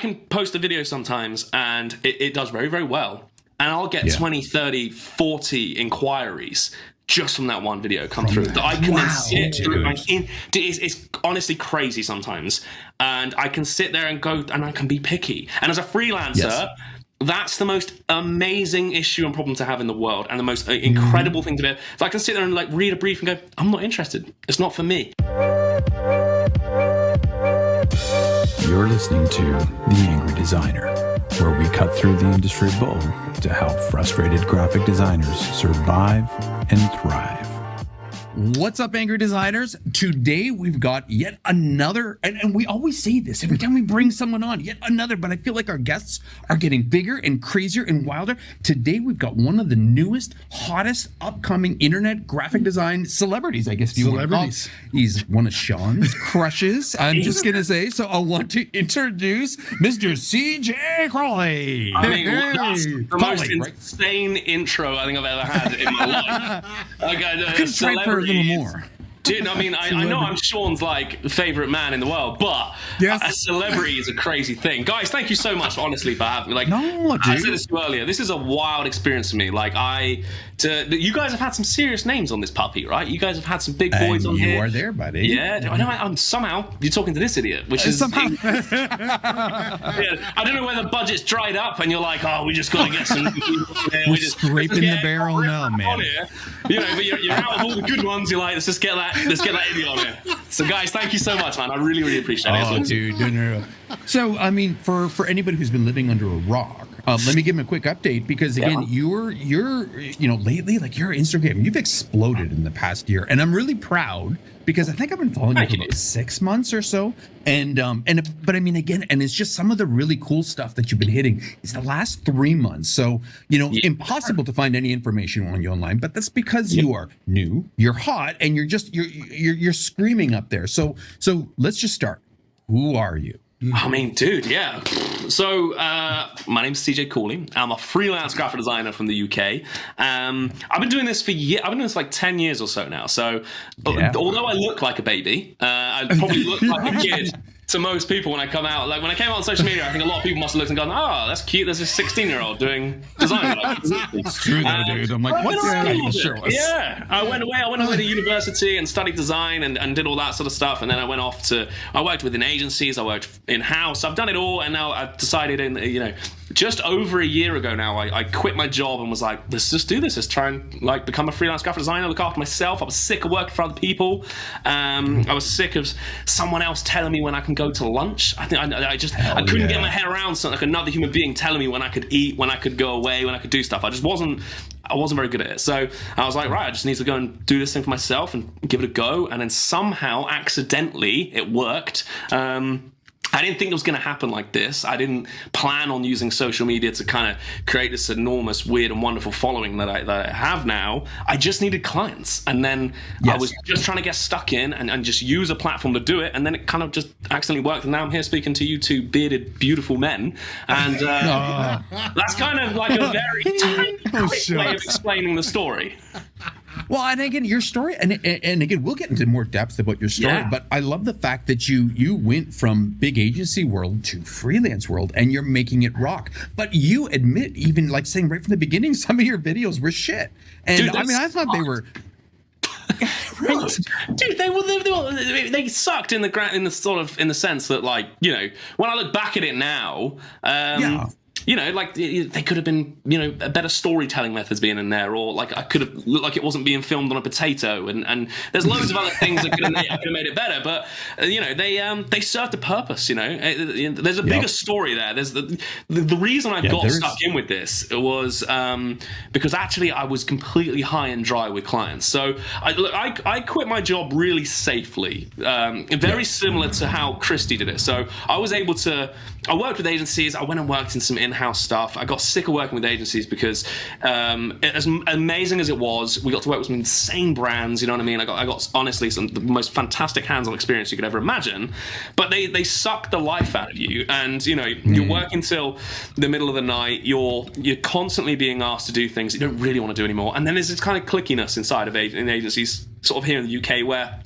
can post a video sometimes and it does very, very well. And I'll get 20, 30, 40 inquiries just from that one video come through. That I can then sit through. It's honestly crazy sometimes. And I can sit there and go, and I can be picky. And as a freelancer, that's the most amazing issue and problem to have in the world, and the most incredible thing to do. So I can sit there and like read a brief and go, I'm not interested. It's not for me. You're listening to The Angry Designer, where we cut through the industry bull to help frustrated graphic designers survive and thrive. What's up, Angry Designers? Today we've got yet another, and we always say this every time we bring someone on, yet another, but I feel like our guests are getting bigger and crazier and wilder. Today we've got one of the newest, hottest, upcoming internet graphic design celebrities, I guess. Celebrities. He's one of Sean's crushes, I'm just going to say. So I want to introduce Mr. CJ Cawley. I mean, that's the most insane intro I think I've ever had in my life. I could try for a little more. Dude, I mean, I know I'm Sean's like favorite man in the world, but a celebrity is a crazy thing. Guys, thank you so much, honestly, for having me. Like, I said this to you earlier. This is a wild experience for me. Like, you guys have had some serious names on this puppy, right? You guys have had some big boys on here. You are there, buddy. Yeah, I know. I'm somehow you're talking to this idiot, which is somehow. I don't know whether budget's dried up and you're like, oh, we just got to get some. We're scraping the barrel now, man. You know, but you're out of all the good ones. You're like, let's get that idiot on here. So, guys, thank you so much, man. I really, really appreciate it. Oh, dude, no. So, I mean, for anybody who's been living under a rock, let me give him a quick update because again, you're lately, like your Instagram, you've exploded in the past year, and I'm really proud because I think I've been following you for about 6 months or so, but I mean, again, and it's just some of the really cool stuff that you've been hitting is the last 3 months. So impossible to find any information on you online, but that's because you are new, you're hot, and you're screaming up there. So let's just start. Who are you? I mean, dude, yeah. So, my name's CJ Cawley. I'm a freelance graphic designer from the UK. I've been doing this for years. I've been doing this for like 10 years or so now. So, although I look like a baby, I probably look like a kid to most people when I come out. Like when I came out on social media, I think a lot of people must have looked and gone, "Oh, that's cute. There's a 16-year-old doing design." It's true though, dude. I'm like, what's that? Yeah, I went away to university and studied design and did all that sort of stuff. And then I worked within agencies. I worked in house. I've done it all, and now I've decided just over a year ago now, I quit my job and was like, let's just do this. Let's try and like become a freelance graphic designer, look after myself. I was sick of working for other people. I was sick of someone else telling me when I can go to lunch. I couldn't get my head around something like another human being telling me when I could eat, when I could go away, when I could do stuff. I wasn't very good at it. So I was like, right, I just need to go and do this thing for myself and give it a go. And then somehow, accidentally, it worked. I didn't think it was going to happen like this. I didn't plan on using social media to kind of create this enormous, weird, and wonderful following that I have now. I just needed clients. And then I was just trying to get stuck in and just use a platform to do it. And then it kind of just accidentally worked. And now I'm here speaking to you two bearded, beautiful men. And that's kind of like a very quick way of explaining the story. Well, and again, your story, and again, we'll get into more depth about your story, but I love the fact that you went from big agency world to freelance world, and you're making it rock. But you admit, even like saying right from the beginning, some of your videos were shit. And dude, I mean, I thought they were. Right. Dude, they sucked in the sense that, like, when I look back at it now, like they could have been, a better storytelling methods being in there, or like I could have looked like it wasn't being filmed on a potato, and there's loads of other things that could have made it better. But they served a purpose. There's a bigger story there. There's the reason I got stuck in with this was because actually I was completely high and dry with clients. So I quit my job really safely, very similar to how Christy did it. So I worked with agencies. I went and worked in some in-house stuff. I got sick of working with agencies because as amazing as it was, we got to work with some insane brands, you know what I mean? I got honestly the most fantastic hands-on experience you could ever imagine, but they suck the life out of you. And you're working till the middle of the night, you're constantly being asked to do things you don't really want to do anymore. And then there's this kind of clickiness inside of agencies, sort of here in the UK, where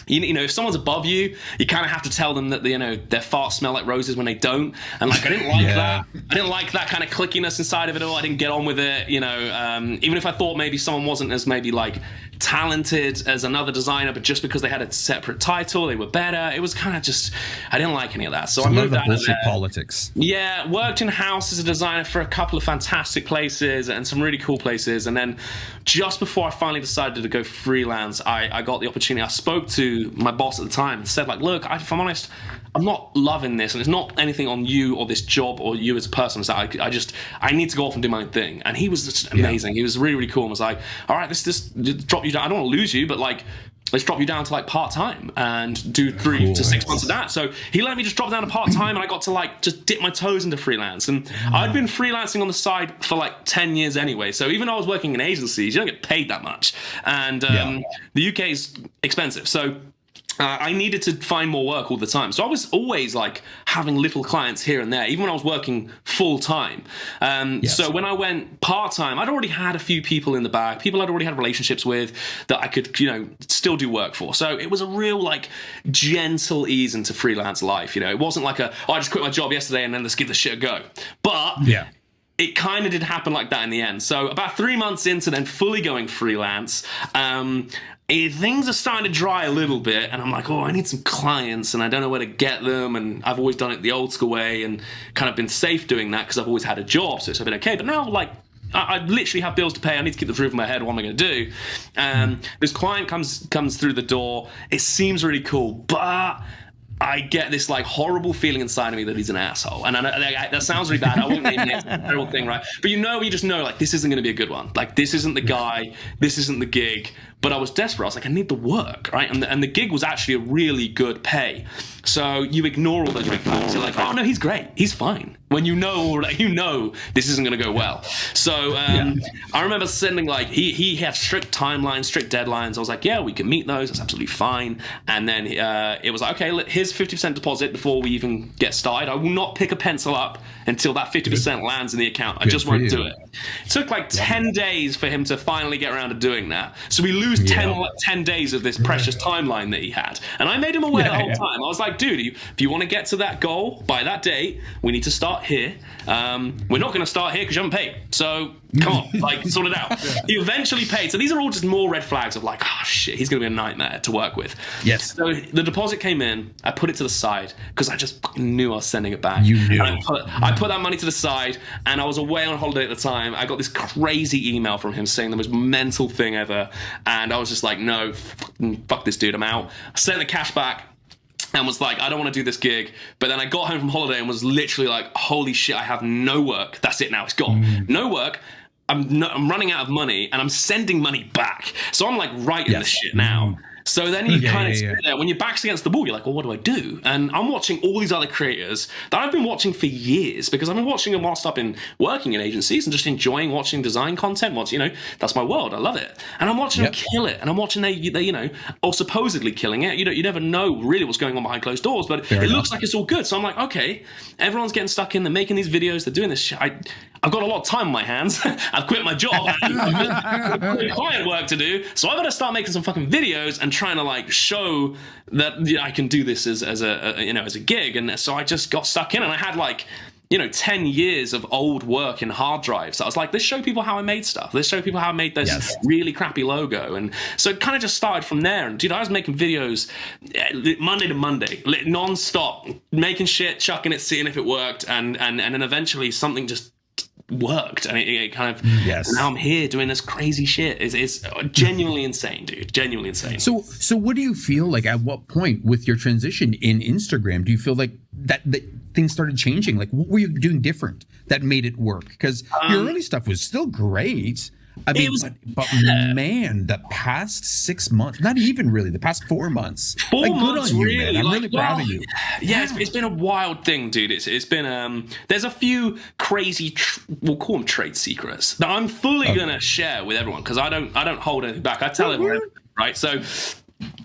you know, if someone's above you, you kind of have to tell them that, you know, their farts smell like roses when they don't. And like, I didn't like that. I didn't like that kind of clickiness inside of it all. I didn't get on with it, you know, even if I thought maybe someone wasn't as maybe like talented as another designer, but just because they had a separate title, they were better. It was kind of just, I didn't like any of that. So I moved out of there. Politics. Yeah, worked in-house as a designer for a couple of fantastic places and some really cool places. And then just before I finally decided to go freelance, I got the opportunity. I spoke to my boss at the time and said, like, look, if I'm honest, I'm not loving this, and it's not anything on you or this job or you as a person. So I need to go off and do my own thing. And he was just amazing. He was really, really cool and was like, all right, let's just drop you down. I don't want to lose you, but like, let's drop you down to like part-time and do 3 to 6 months of that. So he let me just drop down to part-time, and I got to like just dip my toes into freelance. And I'd been freelancing on the side for like 10 years anyway. So even though I was working in agencies, you don't get paid that much. And the UK is expensive. So I needed to find more work all the time. So I was always like having little clients here and there, even when I was working full time. So when I went part time, I'd already had a few people in the bag, people I'd already had relationships with that I could, you know, still do work for. So it was a real like gentle ease into freelance life. You know, it wasn't like I just quit my job yesterday and then let's give the shit a go. But it kind of did happen like that in the end. So about 3 months into then fully going freelance, things are starting to dry a little bit, and I'm like, I need some clients, and I don't know where to get them, and I've always done it the old school way and kind of been safe doing that because I've always had a job, so it's been okay. But now, like, I literally have bills to pay. I need to keep the roof over my head. What am I going to do? This client comes through the door. It seems really cool, but I get this like horrible feeling inside of me that he's an asshole. And that sounds really bad. I won't name it. It's a terrible thing, right? But you just know, like, this isn't going to be a good one. Like, this isn't the guy. This isn't the gig. But I was desperate. I was like, I need the work, right? And the gig was actually a really good pay. So you ignore all those red flags. You're like, oh no, he's great. He's fine. When you know this isn't going to go well. So I remember sending like, he had strict timelines, strict deadlines. I was like, yeah, we can meet those. That's absolutely fine. And then it was like, okay, here's 50% deposit before we even get started. I will not pick a pencil up until that 50% lands in the account. I just won't do it. It took like 10 days for him to finally get around to doing that. So we lose 10 days of this precious timeline that he had. And I made him aware the whole time. I was like, dude, if you want to get to that goal by that date, we need to start here. We're not going to start here because you haven't paid. So come on, like, sort it out. He eventually paid. So these are all just more red flags of like, oh shit, he's going to be a nightmare to work with. Yes. So the deposit came in. I put it to the side because I just fucking knew I was sending it back. You knew. And I put that money to the side, and I was away on holiday at the time. I got this crazy email from him saying the most mental thing ever. And I was just like, no, fuck this dude, I'm out. I sent the cash back and was like, I don't want to do this gig. But then I got home from holiday and was literally like, holy shit, I have no work. That's it now, it's gone. No work. I'm running out of money, and I'm sending money back. So I'm like writing the shit now. So then you kind of sit there, when your back's against the wall, you're like, well, what do I do? And I'm watching all these other creators that I've been watching for years, because I've been watching them whilst I've been working in agencies and just enjoying watching design content. That's my world. I love it. And I'm watching them kill it. And I'm watching they or supposedly killing it. You never know really what's going on behind closed doors, but it looks like it's all good. So I'm like, okay, everyone's getting stuck in. They're making these videos. They're doing this shit. I've got a lot of time on my hands. I've quit my job. I've got client work to do. So I've got to start making some fucking videos and trying to like show that I can do this as a gig. And so I just got stuck in, and I had like 10 years of old work in hard drives. So I was like, let's show people how I made stuff. Let's show people how I made this really crappy logo. And so it kind of just started from there. And I was making videos Monday to Monday, non-stop, making shit, chucking it, seeing if it worked. And then eventually something just worked, and it kind of now I'm here doing this crazy shit. It's genuinely insane, dude. Genuinely insane. So what do you feel like at what point with your transition in Instagram do you feel like that things started changing? Like, what were you doing different that made it work? Because your early stuff was still great. I mean, but man, the past 6 months, not even really, the past 4 months. Good on you, really, man. I'm really proud of you. Yeah, it's been a wild thing, dude. It's been, there's a few crazy, we'll call them trade secrets that I'm fully going to share with everyone, because I don't hold anything back. I tell everyone, right? So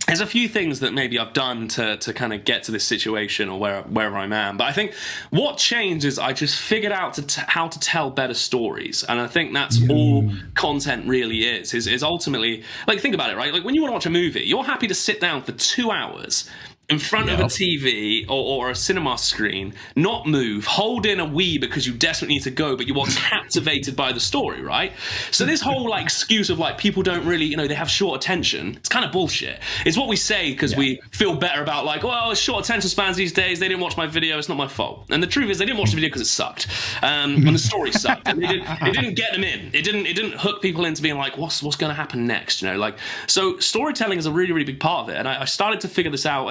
there's a few things that maybe I've done to kind of get to this situation or wherever I am. But I think what changed is I just figured out how to tell better stories. And I think that's all content really is ultimately, like, think about it, right? Like, when you want to watch a movie, you're happy to sit down for 2 hours in front of a TV or a cinema screen, not move, hold in a wee because you desperately need to go, but you are captivated by the story, right? So this whole like excuse of like people don't really, they have short attention, it's kind of bullshit. It's what we say because we feel better about like, well, short attention spans these days, they didn't watch my video, it's not my fault. And the truth is they didn't watch the video because it sucked. And the story sucked. And it didn't get them in. It didn't hook people into being like, what's going to happen next? So storytelling is a really, really big part of it. And I started to figure this out.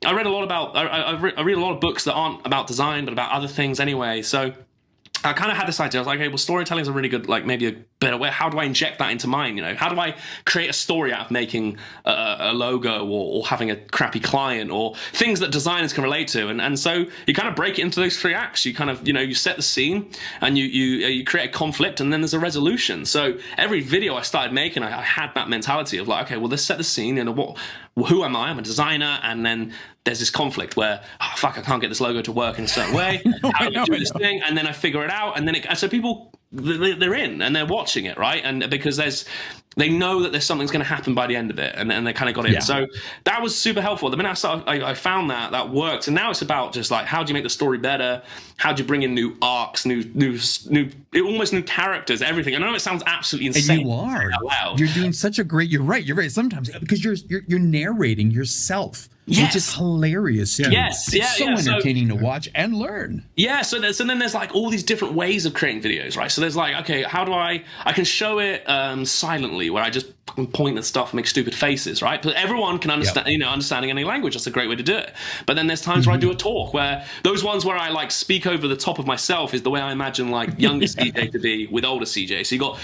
I read a lot about. I read a lot of books that aren't about design, but about other things anyway. So I kind of had this idea. I was like, okay, well, storytelling is a really good, like, maybe a better way. How do I inject that into mine? How do I create a story out of making a logo or having a crappy client or things that designers can relate to? And so you kind of break it into those 3 acts. You kind of, you set the scene and you create a conflict and then there's a resolution. So every video I started making, I had that mentality of like, okay, well, let's set the scene. Who am I? I'm a designer. And then there's this conflict where, oh, fuck, I can't get this logo to work in a certain way. How do I do this thing? And then I figure it out. And then so people, they're in and they're watching it, right? And because they know that there's something's going to happen by the end of it, and they kind of got in. Yeah. So that was super helpful. The minute I found that worked, and now it's about just like, how do you make the story better? How do you bring in new arcs, new almost new characters, everything? I know it sounds absolutely insane. And you are. You're doing such a great. You're right. Sometimes because you're narrating yourself. Yes. Which is hilarious. Too. Yes. It's so entertaining to watch and learn. Yeah. So then there's like all these different ways of creating videos, right? So there's like, okay, how do I can show it silently, where I just point at stuff and make stupid faces, right? But everyone can understand, understanding any language. That's a great way to do it. But then there's times where I do a talk, where those ones where I like speak over the top of myself is the way I imagine like younger CJ to be with older CJ. So you got,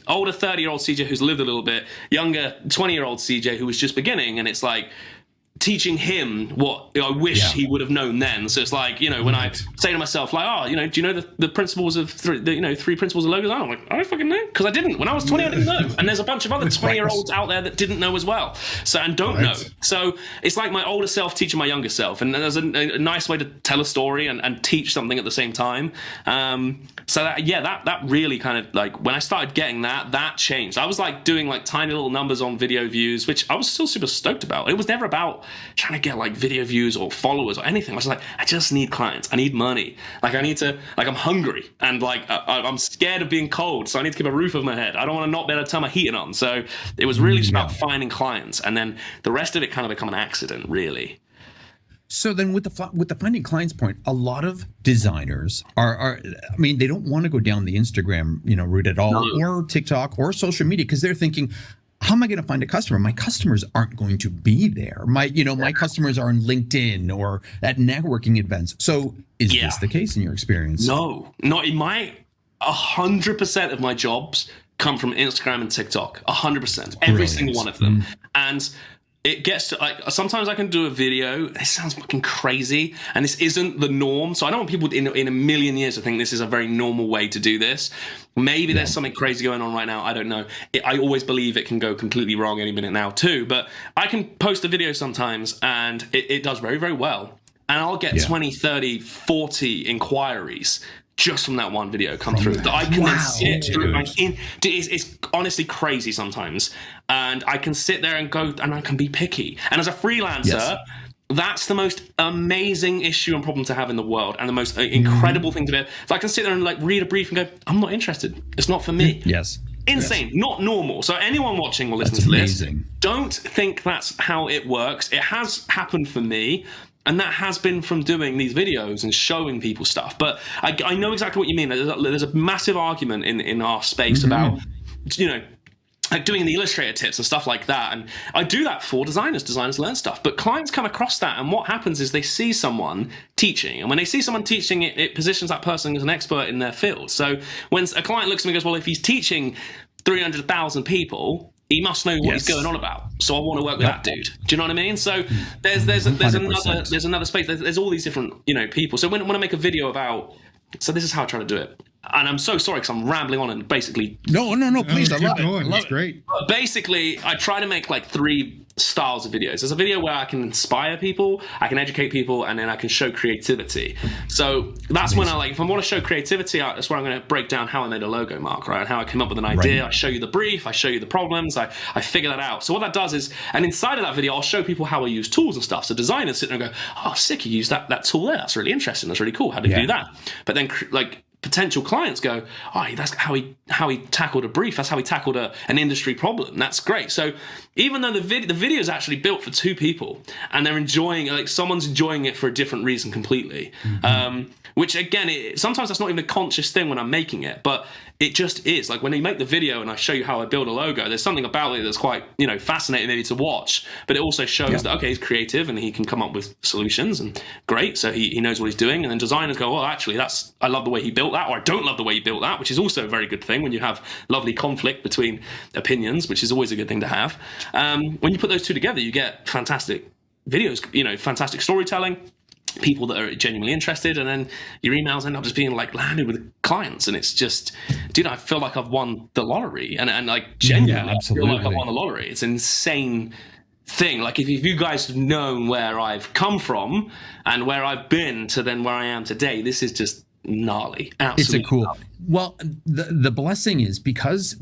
older 30-year-old CJ who's lived a little bit, younger 20-year-old CJ who was just beginning, and it's like teaching him what I wish he would have known then. So it's like, when I say to myself, like, oh, do you know the principles of three principles of logos? I'm like, I don't fucking know, because I didn't. When I was 20, I didn't know. And there's a bunch of other 20-year-olds out there that didn't know as well. So, and don't know. So it's like my older self teaching my younger self. And there's a nice way to tell a story and teach something at the same time. So that really kind of like, when I started getting that changed. I was like doing like tiny little numbers on video views, which I was still super stoked about. It was never about trying to get like video views or followers or anything. I was like, I just need clients. I need money. Like I need to, like I'm hungry and like I'm scared of being cold. So I need to keep a roof over my head. I don't want to not be able to turn my heating on. So it was really just about finding clients. And then the rest of it kind of become an accident, really. So then with the finding clients point, a lot of designers are they don't want to go down the Instagram, route at all, or TikTok or social media, because they're thinking, how am I going to find a customer? My customers aren't going to be there. My customers are on LinkedIn or at networking events. So is this the case in your experience? No, not in my 100% of my jobs come from Instagram and TikTok. 100%, every single one of them. And it gets to like, sometimes I can do a video. This sounds fucking crazy, and this isn't the norm. So I don't want people in a million years to think this is a very normal way to do this. Maybe there's something crazy going on right now. I don't know. I always believe it can go completely wrong any minute now too. But I can post a video sometimes, and it does very, very well. And I'll get 20, 30, 40 inquiries just from that one video come through that I can then sit through. It's honestly crazy sometimes. And I can sit there and go, and I can be picky. And as a freelancer, that's the most amazing issue and problem to have in the world, and the most incredible thing to do. So I can sit there and like read a brief and go, I'm not interested. It's not for me. Yes. Insane, not normal. So anyone watching or listening to this, don't think that's how it works. It has happened for me. And that has been from doing these videos and showing people stuff. But I know exactly what you mean. There's a massive argument in our space about, like doing the Illustrator tips and stuff like that. And I do that for designers learn stuff. But clients come across that, and what happens is they see someone teaching. And when they see someone teaching, it positions that person as an expert in their field. So when a client looks at me and goes, well, if he's teaching 300,000 people, he must know what he's going on about. So I want to work with that dude. Do you know what I mean? So there's another space. There's all these different people. So when I make a video about, so this is how I try to do it. and I'm so sorry because I'm rambling on and basically. No, please, I love it. Going. It's great. But basically, I try to make like 3 styles of videos. There's a video where I can inspire people, I can educate people, and then I can show creativity. So that's when if I want to show creativity, that's where I'm going to break down how I made a logo, Mark, right? And how I came up with an idea. Right. I show you the brief, I show you the problems, I figure that out. So what that does is, and inside of that video, I'll show people how I use tools and stuff. So designers sit there and go, oh, sick, you use that tool there. That's really interesting. That's really cool. How did you do that? But then like potential clients go, oh, that's how he tackled a brief. That's how he tackled an industry problem. That's great. So even though the video is actually built for 2 people and they're enjoying, like someone's enjoying it for a different reason completely, which again, sometimes that's not even a conscious thing when I'm making it, but it just is. Like when you make the video and I show you how I build a logo, there's something about it that's quite, fascinating maybe to watch, but it also shows that, okay, he's creative and he can come up with solutions and great. So he knows what he's doing. And then designers go, well, actually, I love the way he built that, or I don't love the way he built that, which is also a very good thing when you have lovely conflict between opinions, which is always a good thing to have. When you put those 2 together, you get fantastic videos, fantastic storytelling, people that are genuinely interested, and then your emails end up just being like landed with clients, and it's just, dude, I feel like I've won the lottery, and like genuinely I feel like I've won the lottery. It's an insane thing. Like if you guys have known where I've come from and where I've been to then where I am today, this is just gnarly. Absolutely. It's a cool. Gnarly. Well, the blessing is because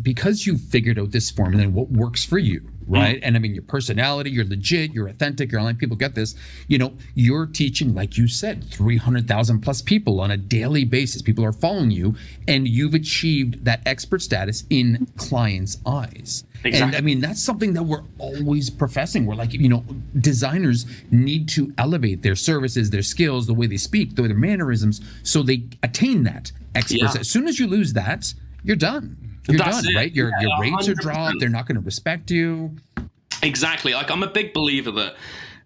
you figured out this formula and what works for you, right? And I mean, your personality, you're legit, you're authentic, you're online, people get this. You're teaching, like you said, 300,000 plus people on a daily basis. People are following you, and you've achieved that expert status in clients' eyes. Exactly. And I mean, that's something that we're always professing. We're like, designers need to elevate their services, their skills, the way they speak, their mannerisms, so they attain that expertise. As soon as you lose that, you're done. You're done, right? Your rates 100%. Are dropped. They're not going to respect you. Exactly. Like I'm a big believer that,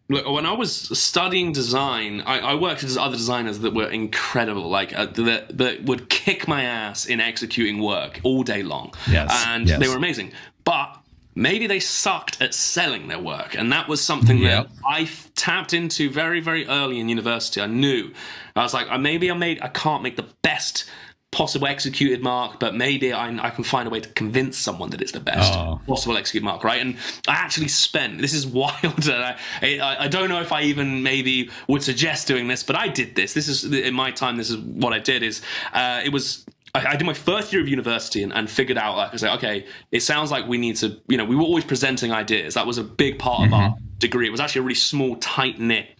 look, when I was studying design, I worked with other designers that were incredible, like that would kick my ass in executing work all day long. And they were amazing. But maybe they sucked at selling their work. And that was something that I tapped into very, very early in university. I knew. I was like, I can't make the best possible executed mark, but maybe I can find a way to convince someone that it's the best possible executed mark, right? And I actually this is wild, and I don't know if I even maybe would suggest doing this, but I did this. This is, in my time, this is what I did, is I did my first year of university and figured out, like, I was like, okay, it sounds like we need to, we were always presenting ideas. That was a big part of our degree. It was actually a really small, tight-knit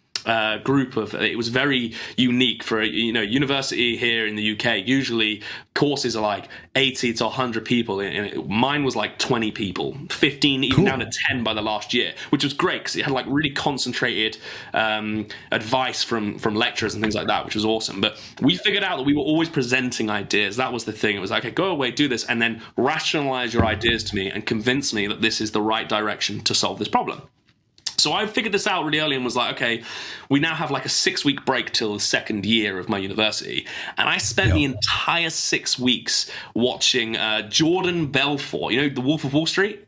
group of, it was very unique for a university here in the UK. Usually courses are like 80 to 100 people, and mine was like 20 people, 15, even down to 10 by the last year, which was great because it had like really concentrated advice from lecturers and things like that, which was awesome. But we figured out that we were always presenting ideas. That was the thing. It was like, okay, go away, do this, and then rationalize your ideas to me and convince me that this is the right direction to solve this problem. So I figured this out really early and was like, okay, we now have like a 6-week break till the second year of my university. And I spent the entire 6 weeks watching Jordan Belfort, The Wolf of Wall Street?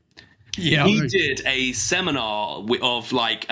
Yeah, he did a seminar of like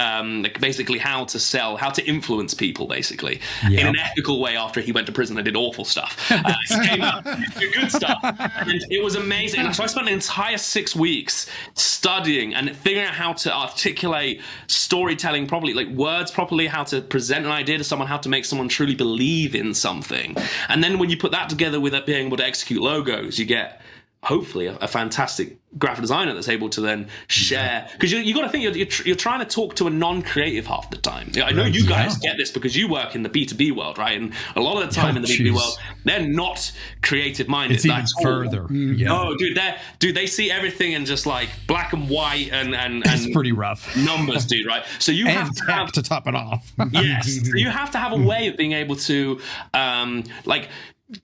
basically how to influence people, basically in an ethical way. After he went to prison and did awful stuff, he came out did good stuff, and it was amazing. And so I spent an entire 6 weeks studying and figuring out how to articulate storytelling properly, like words properly, how to present an idea to someone, how to make someone truly believe in something. And then when you put that together with being able to execute logos, you get hopefully a fantastic graphic designer that's able to then share, because you got to think you're trying to talk to a non-creative half the time. I know you guys get this because you work in the B2B world, right? And a lot of the time in the B2B world, they're not creative minded. It's even further. Oh, dude, they see everything in just like black and white and it's pretty rough numbers, dude, right? So you have to top it off. Yes, so you have to have a way of being able to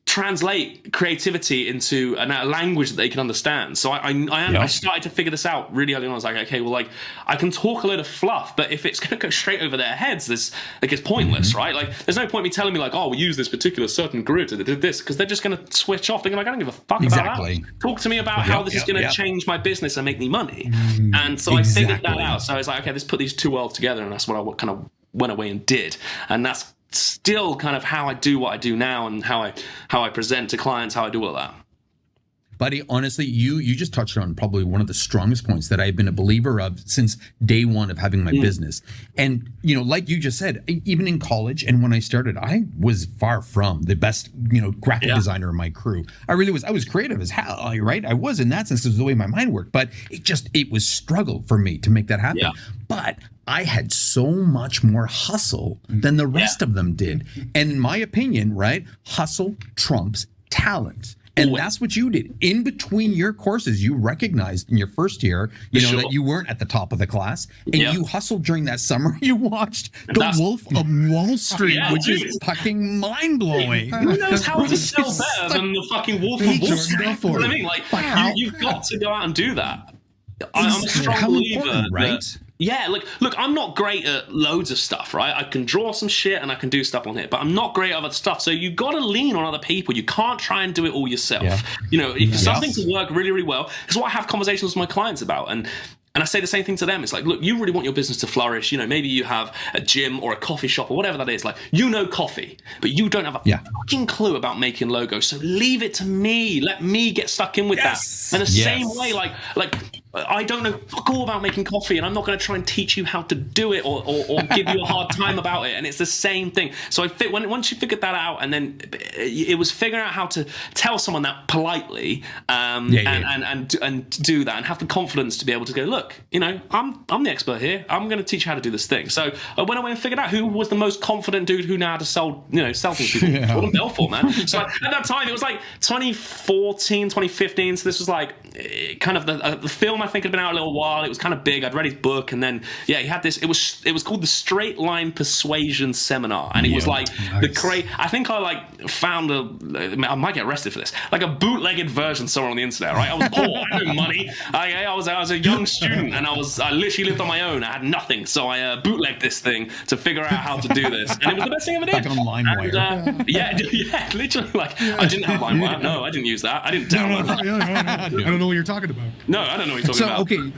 translate creativity into a language that they can understand. So I started to figure this out really early on. I was like, okay, well, like I can talk a load of fluff, but if it's going to go straight over their heads, it's pointless, right? Like there's no point me telling me like, oh, we use this particular certain grid that did this, because they're just going to switch off. They're like, I don't give a fuck about that. Talk to me about how this is going to change my business and make me money. And so I figured that out. So I was like, okay, let's put these two worlds together, and that's what I kind of went away and did. And that's still kind of how I do what I do now, and how I present to clients, how I do all that. Buddy, honestly, you just touched on probably one of the strongest points that I've been a believer of since day one of having my business. And, like you just said, even in college and when I started, I was far from the best, graphic designer in my crew. I really was. I was creative as hell, right? I was in that sense because of the way my mind worked. But it was struggle for me to make that happen. Yeah. But I had so much more hustle than the rest of them did. And in my opinion, right, hustle trumps talent. And that's what you did. In between your courses, you recognized in your first year, that you weren't at the top of the class. And you hustled during that summer. You watched The Wolf of Wall Street, which is fucking mind-blowing. Who knows how to sell better than the fucking Wolf of Wall Street? You know what I mean? Like, you've got to go out and do that. I'm a strong believer, right? Yeah, look, I'm not great at loads of stuff, right? I can draw some shit and I can do stuff on it, but I'm not great at other stuff. So you got to lean on other people. You can't try and do it all yourself. Yeah. If something to work really, really well, it's what I have conversations with my clients about. And I say the same thing to them. It's like, look, you really want your business to flourish. Maybe you have a gym or a coffee shop or whatever that is. Like, coffee, but you don't have a fucking clue about making logos. So leave it to me. Let me get stuck in with that. And the same way, like I don't know fuck all about making coffee, and I'm not going to try and teach you how to do it or give you a hard time about it. And it's the same thing. So once you figured that out, and then it was figuring out how to tell someone that politely, and do that, and have the confidence to be able to go, look, I'm the expert here. I'm going to teach you how to do this thing. So when I went and figured out who was the most confident dude who knew how to sell things to people, Jordan Belfort, man. So at that time, it was like 2014, 2015. So this was like kind of the film. I think had been out a little while. It was kind of big. I'd read his book, and then he had this. It was called the Straight Line Persuasion Seminar, and it was like I think I found I might get arrested for this, like a bootlegged version somewhere on the internet. Right? I was poor. I had no money. I was a young student, and I literally lived on my own. I had nothing, so I bootlegged this thing to figure out how to do this, and it was the best thing I ever did. Like on LimeWire. Yeah, literally. I didn't have LimeWire. No, I didn't use that. I didn't download that. I don't know what you're talking about. No, I don't know what you're talking about. Okay.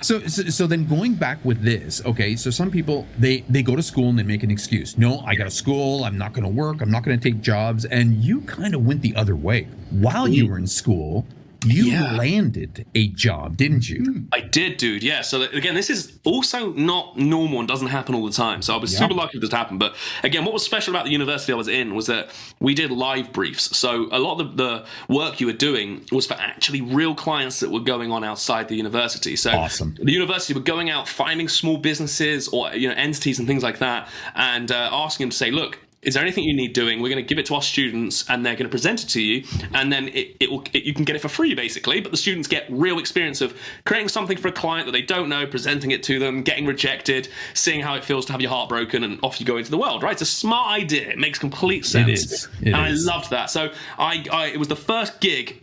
So then going back with this, okay, so some people, they go to school and they make an excuse. No, I got to school. I'm not going to work. I'm not going to take jobs. And you kind of went the other way. While you were in school, you landed a job, didn't you? I did, dude. Yeah. So again, this is also not normal and doesn't happen all the time. So I was super lucky this happened. But again, what was special about the university I was in was that we did live briefs. So a lot of the work you were doing was for actually real clients that were going on outside the university. So the university were going out, finding small businesses or entities and things like that, and asking them to say, look, is there anything you need doing? We're going to give it to our students, and they're going to present it to you, and then you can get it for free, basically. But the students get real experience of creating something for a client that they don't know, presenting it to them, getting rejected, seeing how it feels to have your heart broken, and off you go into the world. Right? It's a smart idea. It makes complete sense. It is. I loved that. So it was the first gig.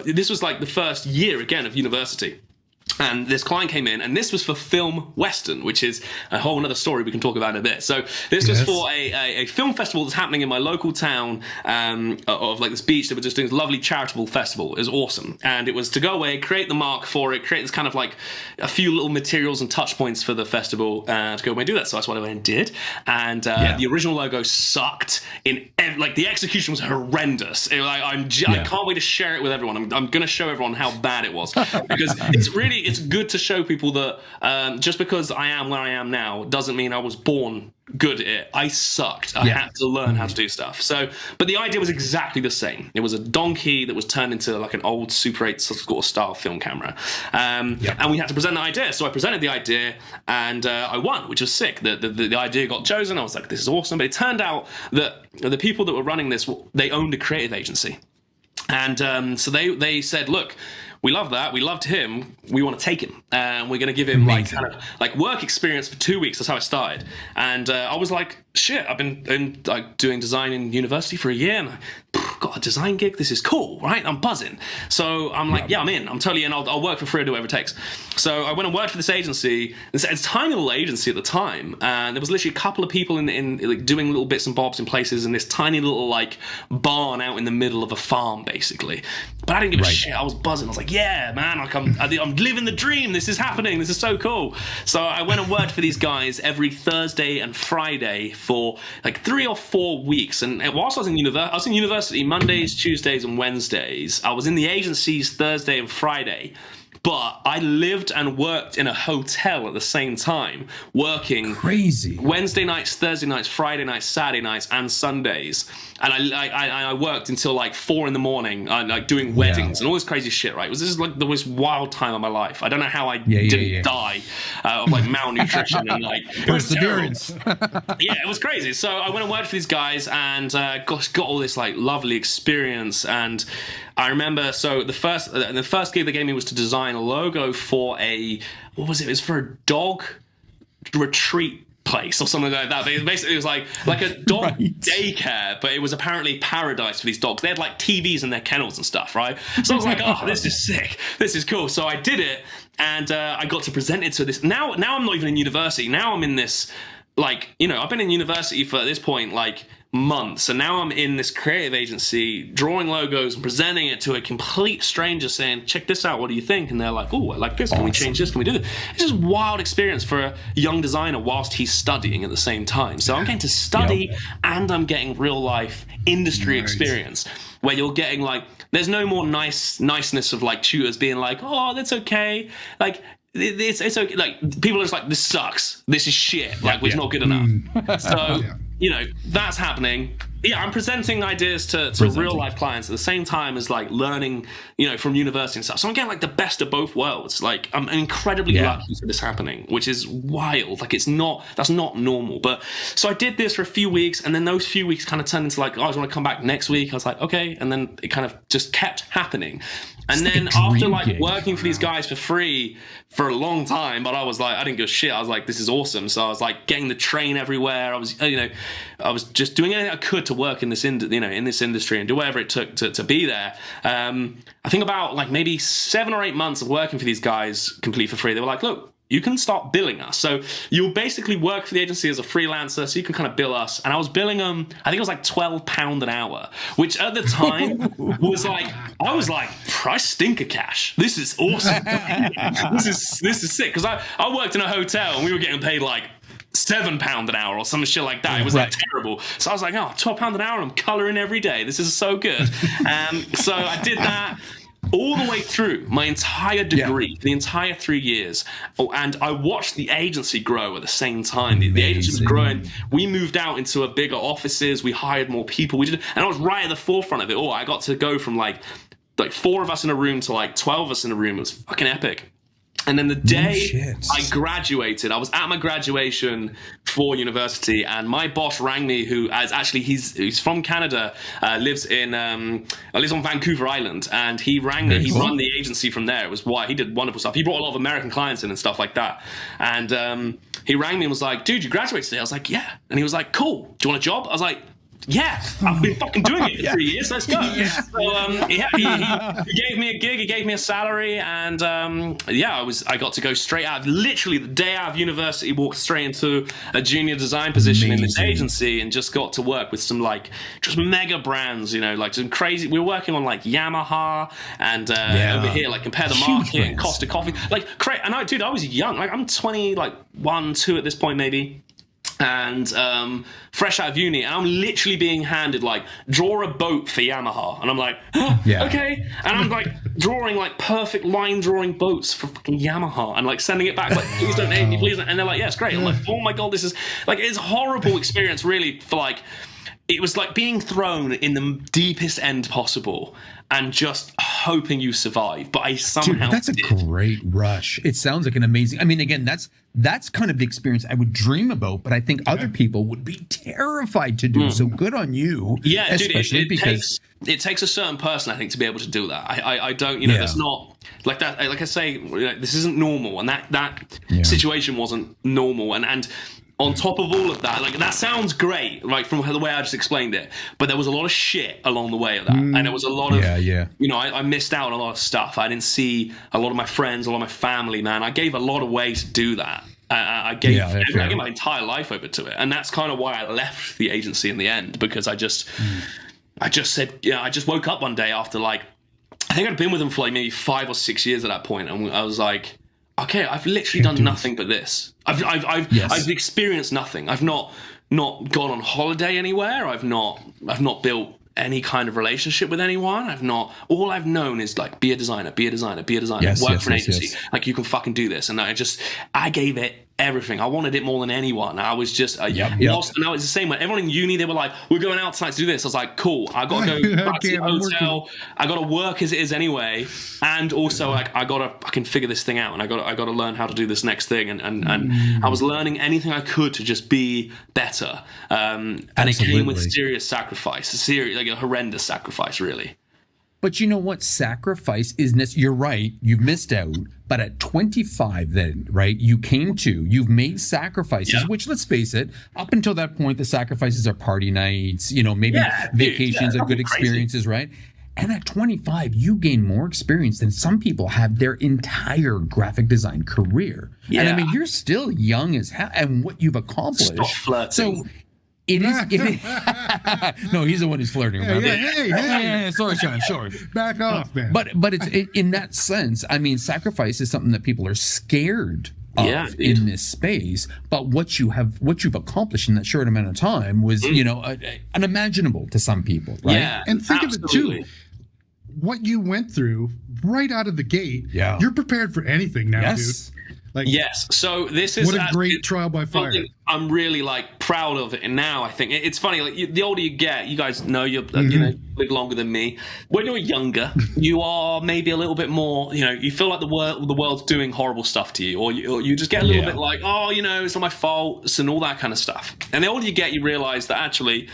This was like the first year again of university. And this client came in, and this was for Film Western, which is a whole other story we can talk about in a bit. So this was for a film festival that's happening in my local town of like this beach that were just doing this lovely charitable festival. It was awesome. And it was to go away, create the mark for it, create this kind of like a few little materials and touch points for the festival to go away and do that. So that's what I went and did. And the original logo sucked. The execution was horrendous. I can't wait to share it with everyone. I'm going to show everyone how bad it was, because it's good to show people that just because I am where I am now doesn't mean I was born good at it. I sucked. I had to learn how to do stuff. So, but the idea was exactly the same. It was a donkey that was turned into like an old Super 8 sort of style film camera. And we had to present the idea. So I presented the idea, and I won, which was sick. The idea got chosen. I was like, this is awesome. But it turned out that the people that were running this, they owned a creative agency. And so they said, look, we love that. We loved him. We want to take him, and we're going to give him like work experience for 2 weeks. That's how it started. And I was like, shit, I've been doing design in university for a year, and I've got a design gig. This is cool, right? I'm buzzing. So I'm like, yeah, I'm in. I'm totally in. I'll work for free or do whatever it takes. So I went and worked for this agency. It's a tiny little agency at the time, and there was literally a couple of people in like doing little bits and bobs in places in this tiny little like barn out in the middle of a farm, basically. But I didn't give a shit. I was buzzing. I was like, yeah, man, like I'm living the dream. This is happening. This is so cool. So I went and worked for these guys every Thursday and Friday for like 3 or 4 weeks. And whilst I was in university Mondays, Tuesdays, and Wednesdays. I was in the agencies Thursday and Friday. But I lived and worked in a hotel at the same time, working crazy Wednesday nights, Thursday nights, Friday nights, Saturday nights, and Sundays. And I worked until like 4 a.m, like doing weddings and all this crazy shit. Right? This is like the most wild time of my life. I don't know how I didn't die of like malnutrition and like perseverance. Yeah, it was crazy. So I went and worked for these guys and got all this like lovely experience. And I remember, so the first gig they gave me was to design a logo for what was it? It was for a dog retreat place or something like that. But it was like a dog daycare, but it was apparently paradise for these dogs. They had like TVs in their kennels and stuff, right? So I was like, oh, this is sick. This is cool. So I did it, and I got to present it to this. Now I'm not even in university. Now I'm in this, like, I've been in university for at this point like months, and now I'm in this creative agency drawing logos and presenting it to a complete stranger saying, check this out, what do you think? And they're like, oh, I like this, can we change this, can we do this? It's just a wild experience for a young designer whilst he's studying at the same time. So I'm getting to study and I'm getting real life industry experience where you're getting like, there's no more niceness of like tutors being like, oh, that's okay, like it's okay, like people are just like, this sucks, this is shit, like it's not good enough. So that's happening. Yeah, I'm presenting ideas to real life clients at the same time as like learning, from university and stuff. So I'm getting like the best of both worlds. Like I'm incredibly lucky for this happening, which is wild. Like that's not normal. But so I did this for a few weeks, and then those few weeks kind of turned into like, oh, I want to come back next week. I was like, okay, and then it kind of just kept happening. And then after like working for these guys for free for a long time, but I was like, I didn't give a shit. I was like, this is awesome. So I was like getting the train everywhere. I was just doing anything I could to work in this industry and do whatever it took to be there. I think about like maybe 7 or 8 months of working for these guys completely for free. They were like, look, you can start billing us. So you'll basically work for the agency as a freelancer, so you can kind of bill us. And I was billing them, I think it was like £12 an hour, which at the time was like, I was like, price stinker cash. This is awesome. This is sick. Because I worked in a hotel and we were getting paid like £7 an hour or some shit like that. It was like terrible. So I was like, oh, £12 an hour, I'm coloring every day. This is so good. So I did that all the way through my entire degree, the entire 3 years. Oh, and I watched the agency grow at the same time. The agency was growing. We moved out into a bigger offices. We hired more people. And I was right at the forefront of it all. I got to go from like 4 of us in a room to like 12 of us in a room. It was fucking epic. And then the day I graduated, I was at my graduation for university, and my boss rang me, he's from Canada, lives on Vancouver Island, and he rang me. He run the agency from there. It was why he did wonderful stuff. He brought a lot of American clients in and stuff like that. And he rang me and was like, dude, you graduated today? I was like, yeah. And he was like, cool. Do you want a job? I was like, yeah, I've been fucking doing it for 3 years. Let's go. So he gave me a gig. He gave me a salary, and I got to go straight out. Literally the day out of university, walked straight into a junior design position in this agency, and just got to work with some like just mega brands. Like some crazy. We were working on like Yamaha and over here like Compare the Market and Costa Coffee. Like crazy. And I was young. Like I'm 21, 2 at this point maybe. And fresh out of uni, and I'm literally being handed like, draw a boat for Yamaha, and I'm like, okay, and I'm like drawing like perfect line drawing boats for fucking Yamaha, and like sending it back like, please don't hate me, please don't. And they're like, yeah, it's great. I'm like, oh my god, this is like, it's a horrible experience really. For like, it was like being thrown in the deepest end possible and just hoping you survive. But I somehow that's a great rush. It sounds like an amazing. I mean, again, that's kind of the experience I would dream about, but I think other people would be terrified to do. So good on you. Yeah, especially dude, it takes a certain person, I think, to be able to do that. I don't, there's not like that. Like I say, this isn't normal, and that situation wasn't normal, and on top of all of that, like that sounds great, like from the way I just explained it, but there was a lot of shit along the way of that, and there was a lot of, I missed out on a lot of stuff. I didn't see a lot of my friends, a lot of my family, man. I gave a lot away to do that. I gave my entire life over to it, and that's kind of why I left the agency in the end, because I just said, I just woke up one day after I think I'd been with them for maybe 5 or 6 years at that point, and I was like, okay, I've literally done nothing but this. I've experienced nothing. I've not gone on holiday anywhere. I've not built any kind of relationship with anyone. All I've known is be a designer, work for an agency. Like, you can fucking do this. And I gave it everything. I wanted it more than anyone. I was just lost. And now it's the same when everyone in uni, they were like, we're going out tonight to do this. I was like, cool, I gotta go back to the hotel. I gotta work as it is anyway. And also I gotta fucking figure this thing out, and I gotta learn how to do this next thing. And I was learning anything I could to just be better. And it came with serious sacrifice, a horrendous sacrifice, really. But you know what? Sacrifice is, you're right, you've missed out. But at 25 then, right, you've made sacrifices, which, let's face it, up until that point, the sacrifices are party nights, maybe vacations are good experiences, right? And at 25, you gain more experience than some people have their entire graphic design career. Yeah. And I mean, you're still young as hell, and what you've accomplished. Stop flirting. So it is. No, he's the one who's flirting. Hey, sorry, Sean. Sorry. Back off, man. But it's in that sense. I mean, sacrifice is something that people are scared of in this space. But what you've accomplished in that short amount of time was, unimaginable to some people, right? Yeah, and think of it too. What you went through right out of the gate. Yeah, you're prepared for anything now, dude. Yes. So this is what a great trial by fire. I'm really proud of it, and now I think it's funny. The older you get, you guys know you live longer than me. When you're younger, you are maybe a little bit more. You feel like the world's doing horrible stuff to you, or you just get a little bit it's not my fault, and all that kind of stuff. And the older you get, you realize that actually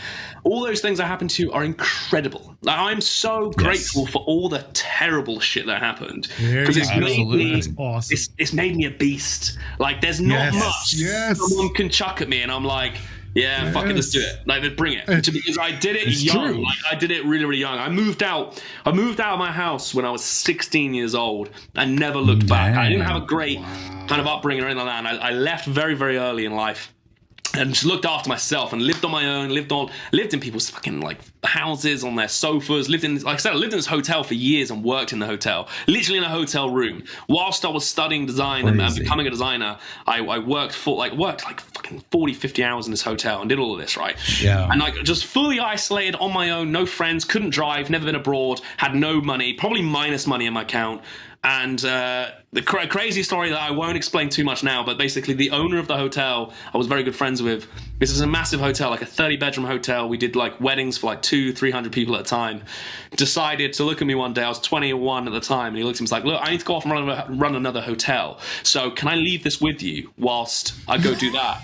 all those things that happened to you are incredible. I'm so grateful for all the terrible shit that happened, because it's made me awesome. It's made me a beast. There's not much someone can chuck at me, and I'm like, fuck it, let's do it. Bring it. Because I did it young. I did it really, really young. I moved out of my house when I was 16 years old and never looked back. I didn't have a great kind of upbringing or anything like that. And I left very, very early in life. And just looked after myself and lived on my own, lived in people's fucking houses, on their sofas, lived in this hotel for years and worked in the hotel, literally in a hotel room. Whilst I was studying design and becoming a designer, I worked fucking 40, 50 hours in this hotel and did all of this, right? Yeah. And just fully isolated on my own, no friends, couldn't drive, never been abroad, had no money, probably minus money in my account. And the crazy story that I won't explain too much now, but basically the owner of the hotel I was very good friends with. This is a massive hotel, a 30-bedroom hotel. We did weddings for 200-300 people at a time. Decided to look at me one day. I was 21 at the time, and he looked at me and was like, look, I need to go off and run another hotel. So can I leave this with you whilst I go do that?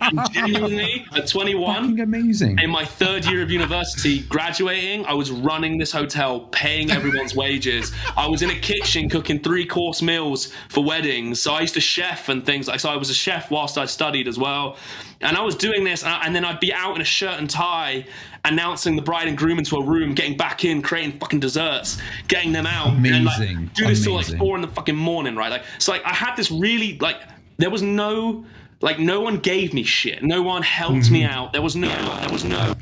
And genuinely, at 21, amazing. In my third year of university, graduating, I was running this hotel, paying everyone's wages. I was in a kitchen cooking 3-course meals for weddings. So I used to chef and things. So I was a chef whilst I studied as well. And I was doing this, and then I'd be out in a shirt and tie, announcing the bride and groom into a room, getting back in, creating fucking desserts, getting them out, amazing. And do this till 4 in the fucking morning, right? So I had this really there was no no one gave me shit, no one helped me out. There was no.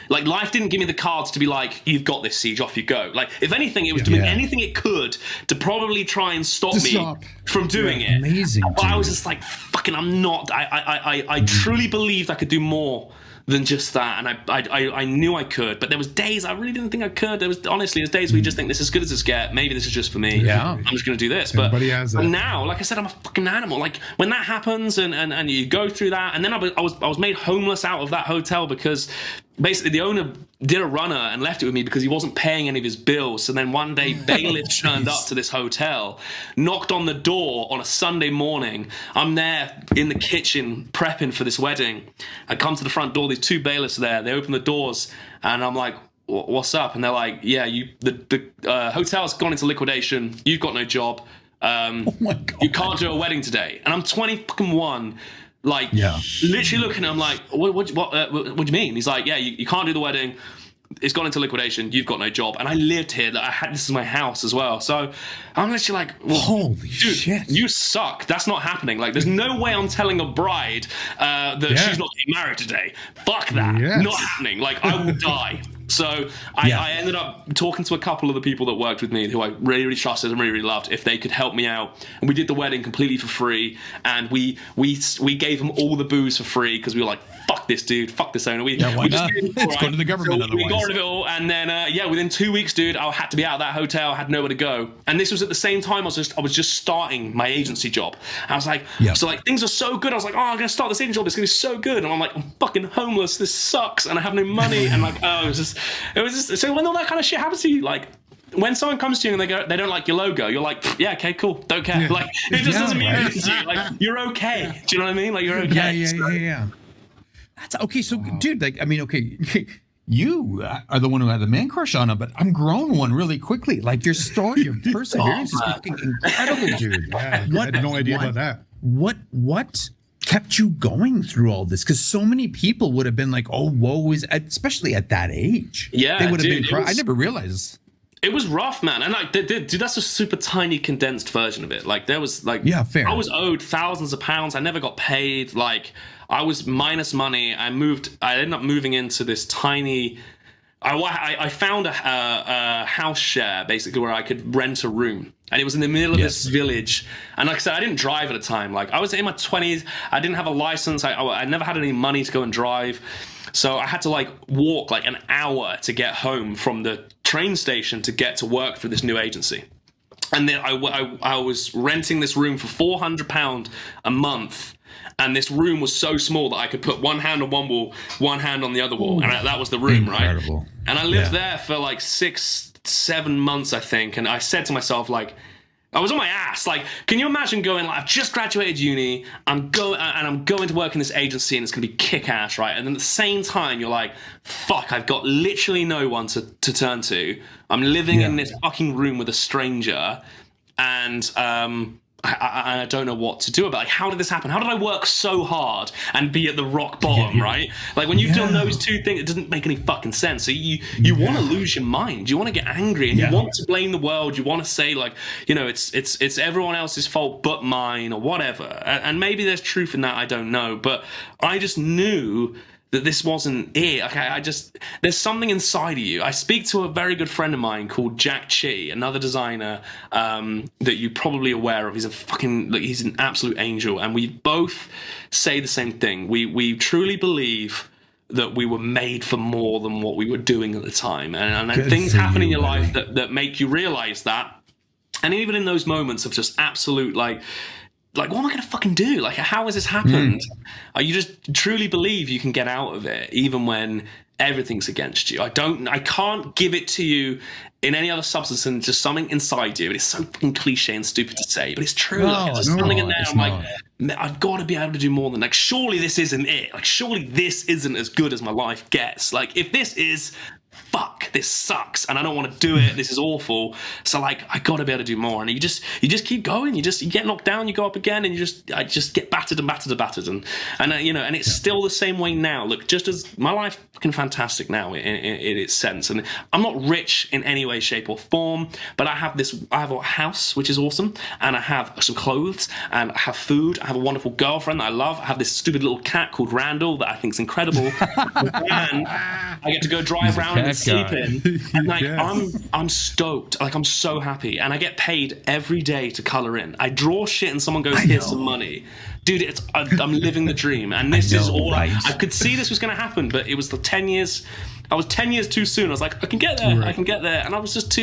Life didn't give me the cards to be you've got this, Siege, off you go. If anything, it was doing anything it could to probably try and stop me from doing it. Amazing. But I was just fucking, I'm not. I truly believed I could do more than just that, and I knew I could, but there was days I really didn't think I could. There's days where you just think, this is as good as it's get. Maybe this is just for me. Yeah, I'm just going to do this. Everybody has that. But now, like I said, I'm a fucking animal. When that happens, and you go through that, and then I was made homeless out of that hotel because basically the owner did a runner and left it with me because he wasn't paying any of his bills. So then one day bailiffs turned up to this hotel, knocked on the door on a Sunday morning. I'm there in the kitchen prepping for this wedding. I come to the front door, these 2 bailiffs are there. They open the doors and I'm like, what's up? And they're like, yeah, the hotel's gone into liquidation. You've got no job. Oh my God. You can't do a wedding today. And I'm 21. Like, literally looking at him like, what do you mean? He's like, yeah, you can't do the wedding. It's gone into liquidation. You've got no job. And I lived here. This is my house as well. So I'm literally like, well, holy shit, you suck. That's not happening. Like, there's no way I'm telling a bride that she's not getting married today. Fuck that. Yes. Not happening. Like, I will die. So I ended up talking to a couple of the people that worked with me who I really, really trusted and really, really loved if they could help me out. And we did the wedding completely for free. And we gave them all the booze for free because we were like, fuck this dude, fuck this owner. Let's go to the government otherwise. We got rid of it all. And then, within 2 weeks, dude, I had to be out of that hotel. I had nowhere to go. And this was at the same time I was just starting my agency job. I was like, so like things are so good. I was like, oh, I'm going to start this agency job. It's going to be so good. And I'm like, I'm fucking homeless. This sucks. And I have no money. And like, it was just, so when all that kind of shit happens to you, like, when someone comes to you and they don't like your logo, you're like, yeah, okay, cool, don't care. Like, it just doesn't mean anything to you. Like, you're okay. Do you know what I mean? Like, you're okay. Yeah. That's okay. So, dude, like, I mean, okay, you are the one who had the man crush on him, but I'm grown one really quickly. Like, your story, your perseverance is fucking incredible, dude. Yeah, I had no idea about that. What kept you going through all this? Because so many people would have been like, oh, woe is, especially at that age. Yeah, they would have been crying. I never realized. It was rough, man. And like, dude, that's a super tiny condensed version of it. Like, there was like, fair. I was owed thousands of pounds. I never got paid. Like, I was minus money. I ended up moving into this tiny, I found a house share basically where I could rent a room. And it was in the middle of this village. And like I said, I didn't drive at the time. Like, I was in my 20s. I didn't have a license. I never had any money to go and drive. So I had to like walk like an hour to get home from the train station to get to work for this new agency. And then I was renting this room for £400 a month. And this room was so small that I could put one hand on one wall, one hand on the other wall. And that was the room, incredible. Right? And I lived there for like 6-7 months, I think. And I said to myself, like, I was on my ass. Like, can you imagine going, like, I've just graduated uni, I'm going to work in this agency and it's going to be kick-ass, right? And then at the same time, you're like, fuck, I've got literally no one to turn to. I'm living in this fucking room with a stranger and I don't know what to do about it. Like, how did this happen? How did I work so hard and be at the rock bottom, right? Like, when you've done those two things, it doesn't make any fucking sense. So you want to lose your mind. You want to get angry and you want to blame the world. You want to say, like, you know, it's everyone else's fault but mine or whatever. And maybe there's truth in that. I don't know. But I just knew that this wasn't it. Okay, there's something inside of you. I speak to a very good friend of mine called Jack Chi, another designer that you're probably aware of. He's he's an absolute angel, and we both say the same thing. We truly believe that we were made for more than what we were doing at the time, and things happen in your life that make you realize that. And even in those moments of just absolute like, what am I going to fucking do? Like, how has this happened? You just truly believe you can get out of it, even when everything's against you. I can't give it to you in any other substance than just something inside you. It's so fucking cliche and stupid to say, but it's true. Something in there. I'm like, I've got to be able to do more than, like, surely this isn't it. Like, surely this isn't as good as my life gets. Like, if this is, fuck, this sucks and I don't want to do it, this is awful, so like I gotta be able to do more. And you just keep going, you get knocked down, you go up again, and I just get battered and you know, and it's still the same way now. Look, just as my life fucking fantastic now in its sense, and I'm not rich in any way, shape or form, but I have a house which is awesome, and I have some clothes, and I have food, I have a wonderful girlfriend that I love, I have this stupid little cat called Randall that I think is incredible, and I get to go drive around and sleep in. And like, I'm stoked. Like, I'm so happy. And I get paid every day to color in. I draw shit and someone goes, here's some money. Dude, I'm living the dream. And this is all, right? I could see this was going to happen, but it was the 10 years. I was 10 years too soon. I was like, I can get there. Right. I can get there. And I was just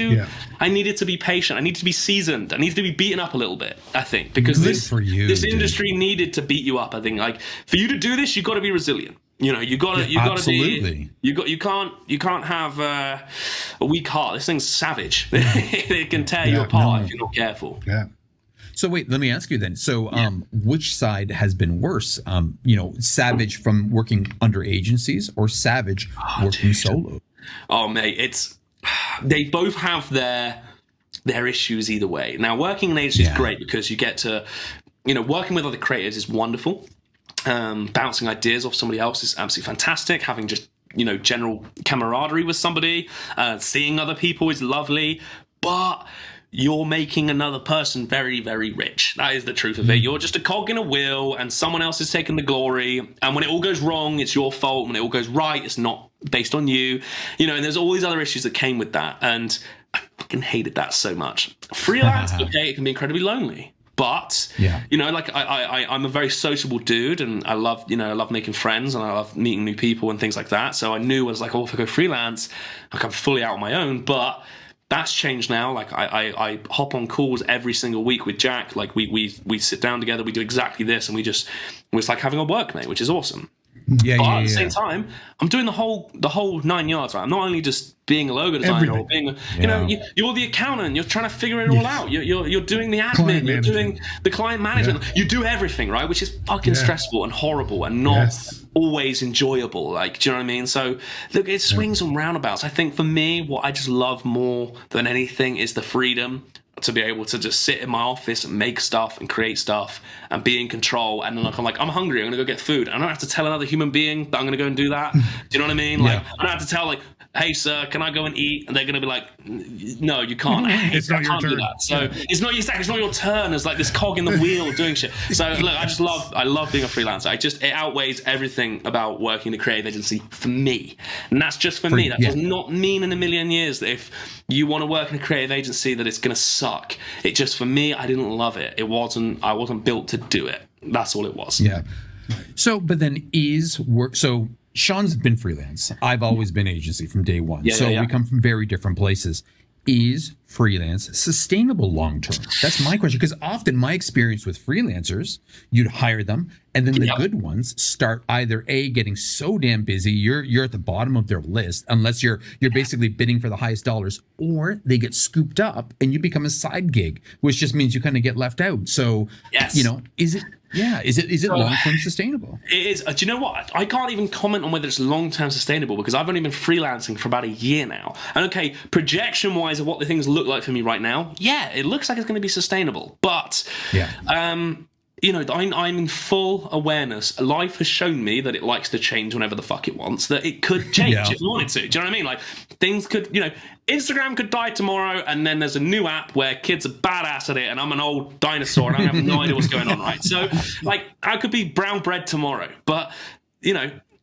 I needed to be patient. I needed to be seasoned. I needed to be beaten up a little bit, I think, because this industry needed to beat you up. I think, like, for you to do this, you got to be resilient. You know, you gotta be. You can't have a weak heart. This thing's savage. It can tear you apart if you're not careful. Yeah. So wait, let me ask you then. So, which side has been worse? You know, Savage from working under agencies, or Savage working solo? Oh, mate, they both have their issues either way. Now, working in agencies is great because you get to, you know, working with other creators is wonderful. bouncing ideas off somebody else is absolutely fantastic. Having just, general camaraderie with somebody, seeing other people is lovely, but you're making another person very, very rich. That is the truth of it. You're just a cog in a wheel, and someone else is taking the glory. And when it all goes wrong, it's your fault. When it all goes right, it's not based on you. And there's all these other issues that came with that. And I fucking hated that so much. Freelance, okay, it can be incredibly lonely. But I'm a very sociable dude, and I love making friends, and I love meeting new people and things like that. So I knew I was like, if I go freelance, I'm fully out on my own. But that's changed now. Like I hop on calls every single week with Jack. Like we sit down together, we do exactly this, and it's like having a workmate, which is awesome. But at the same time, I'm doing the whole 9 yards. Right? I'm not only just being a logo designer or being, you're the accountant. You're trying to figure it all out. You're doing the admin. You're doing the client management. You do everything, right? Which is fucking stressful and horrible and not always enjoyable. Like, do you know what I mean? So look, it swings and roundabouts. I think for me, what I just love more than anything is the freedom to be able to just sit in my office and make stuff and create stuff and be in control. And then I'm like, I'm hungry, I'm gonna go get food. I don't have to tell another human being that I'm gonna go and do that. Do you know what I mean? Like, I don't have to tell, like, hey sir, can I go and eat? And they're gonna be like, no, you can't. It's not your turn. So it's not your turn as like this cog in the wheel doing shit. So look, I love being a freelancer. It outweighs everything about working in a creative agency for me. And that's just for me. That does not mean in a million years that if you want to work in a creative agency that it's gonna suck. It just, for me, I didn't love it. I wasn't built to do it. That's all it was. Yeah. So, but then so Sean's been freelance. I've always been agency from day one. We come from very different places. Is freelance sustainable long term? That's my question, because often my experience with freelancers, you'd hire them, and then the good ones start either getting so damn busy you're at the bottom of their list unless you're basically bidding for the highest dollars, or they get scooped up and you become a side gig, which just means you kind of get left out. So is it long-term sustainable? It is. Do you know what? I can't even comment on whether it's long-term sustainable because I've only been freelancing for about a year now. And okay, projection-wise of what the things look like for me right now, it looks like it's going to be sustainable. But, I'm in full awareness. Life has shown me that it likes to change whenever the fuck it wants, that it could change if you wanted to. Do you know what I mean? Like, things could, Instagram could die tomorrow, and then there's a new app where kids are badass at it, and I'm an old dinosaur, and I have no idea what's going on, right? So, like, I could be brown bread tomorrow, but,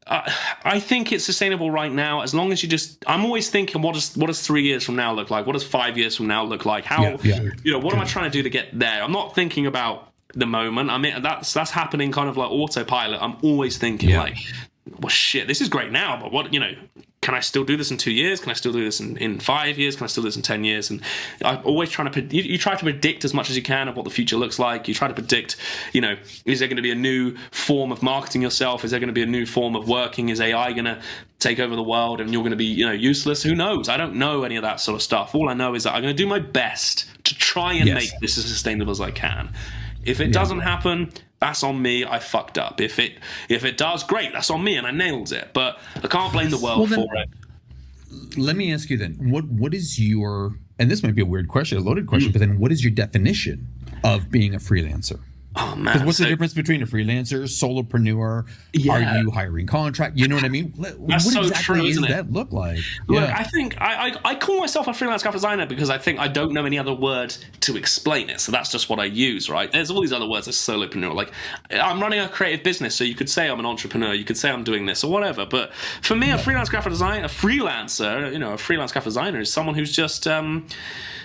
I think it's sustainable right now as long as I'm always thinking, what does 3 years from now look like? What does 5 years from now look like? How, what am I trying to do to get there? I'm not thinking about the moment. I mean, that's happening kind of like autopilot. I'm always thinking like, well, shit, this is great now, but what, can I still do this in 2 years? Can I still do this in 5 years? Can I still do this in 10 years? And I'm always trying to, you try to predict as much as you can of what the future looks like. You try to predict, is there going to be a new form of marketing yourself? Is there going to be a new form of working? Is AI going to take over the world and you're going to be, useless? Who knows? I don't know any of that sort of stuff. All I know is that I'm going to do my best to try and make this as sustainable as I can. If it doesn't happen, that's on me. I fucked up. If it does, great. That's on me, and I nailed it. But I can't blame the world for it. Let me ask you then. What is your? And this might be a weird question, a loaded question, but then what is your definition of being a freelancer? Oh man! Because what's the difference between a freelancer, solopreneur? Are you hiring contract? You know what I mean? What exactly does that look like? Look, I think I call myself a freelance graphic designer because I think I don't know any other word to explain it. So that's just what I use, right? There's all these other words, like solopreneur. Like, I'm running a creative business, so you could say I'm an entrepreneur, you could say I'm doing this or whatever. But for me, a freelance graphic designer, a freelance graphic designer is someone who's just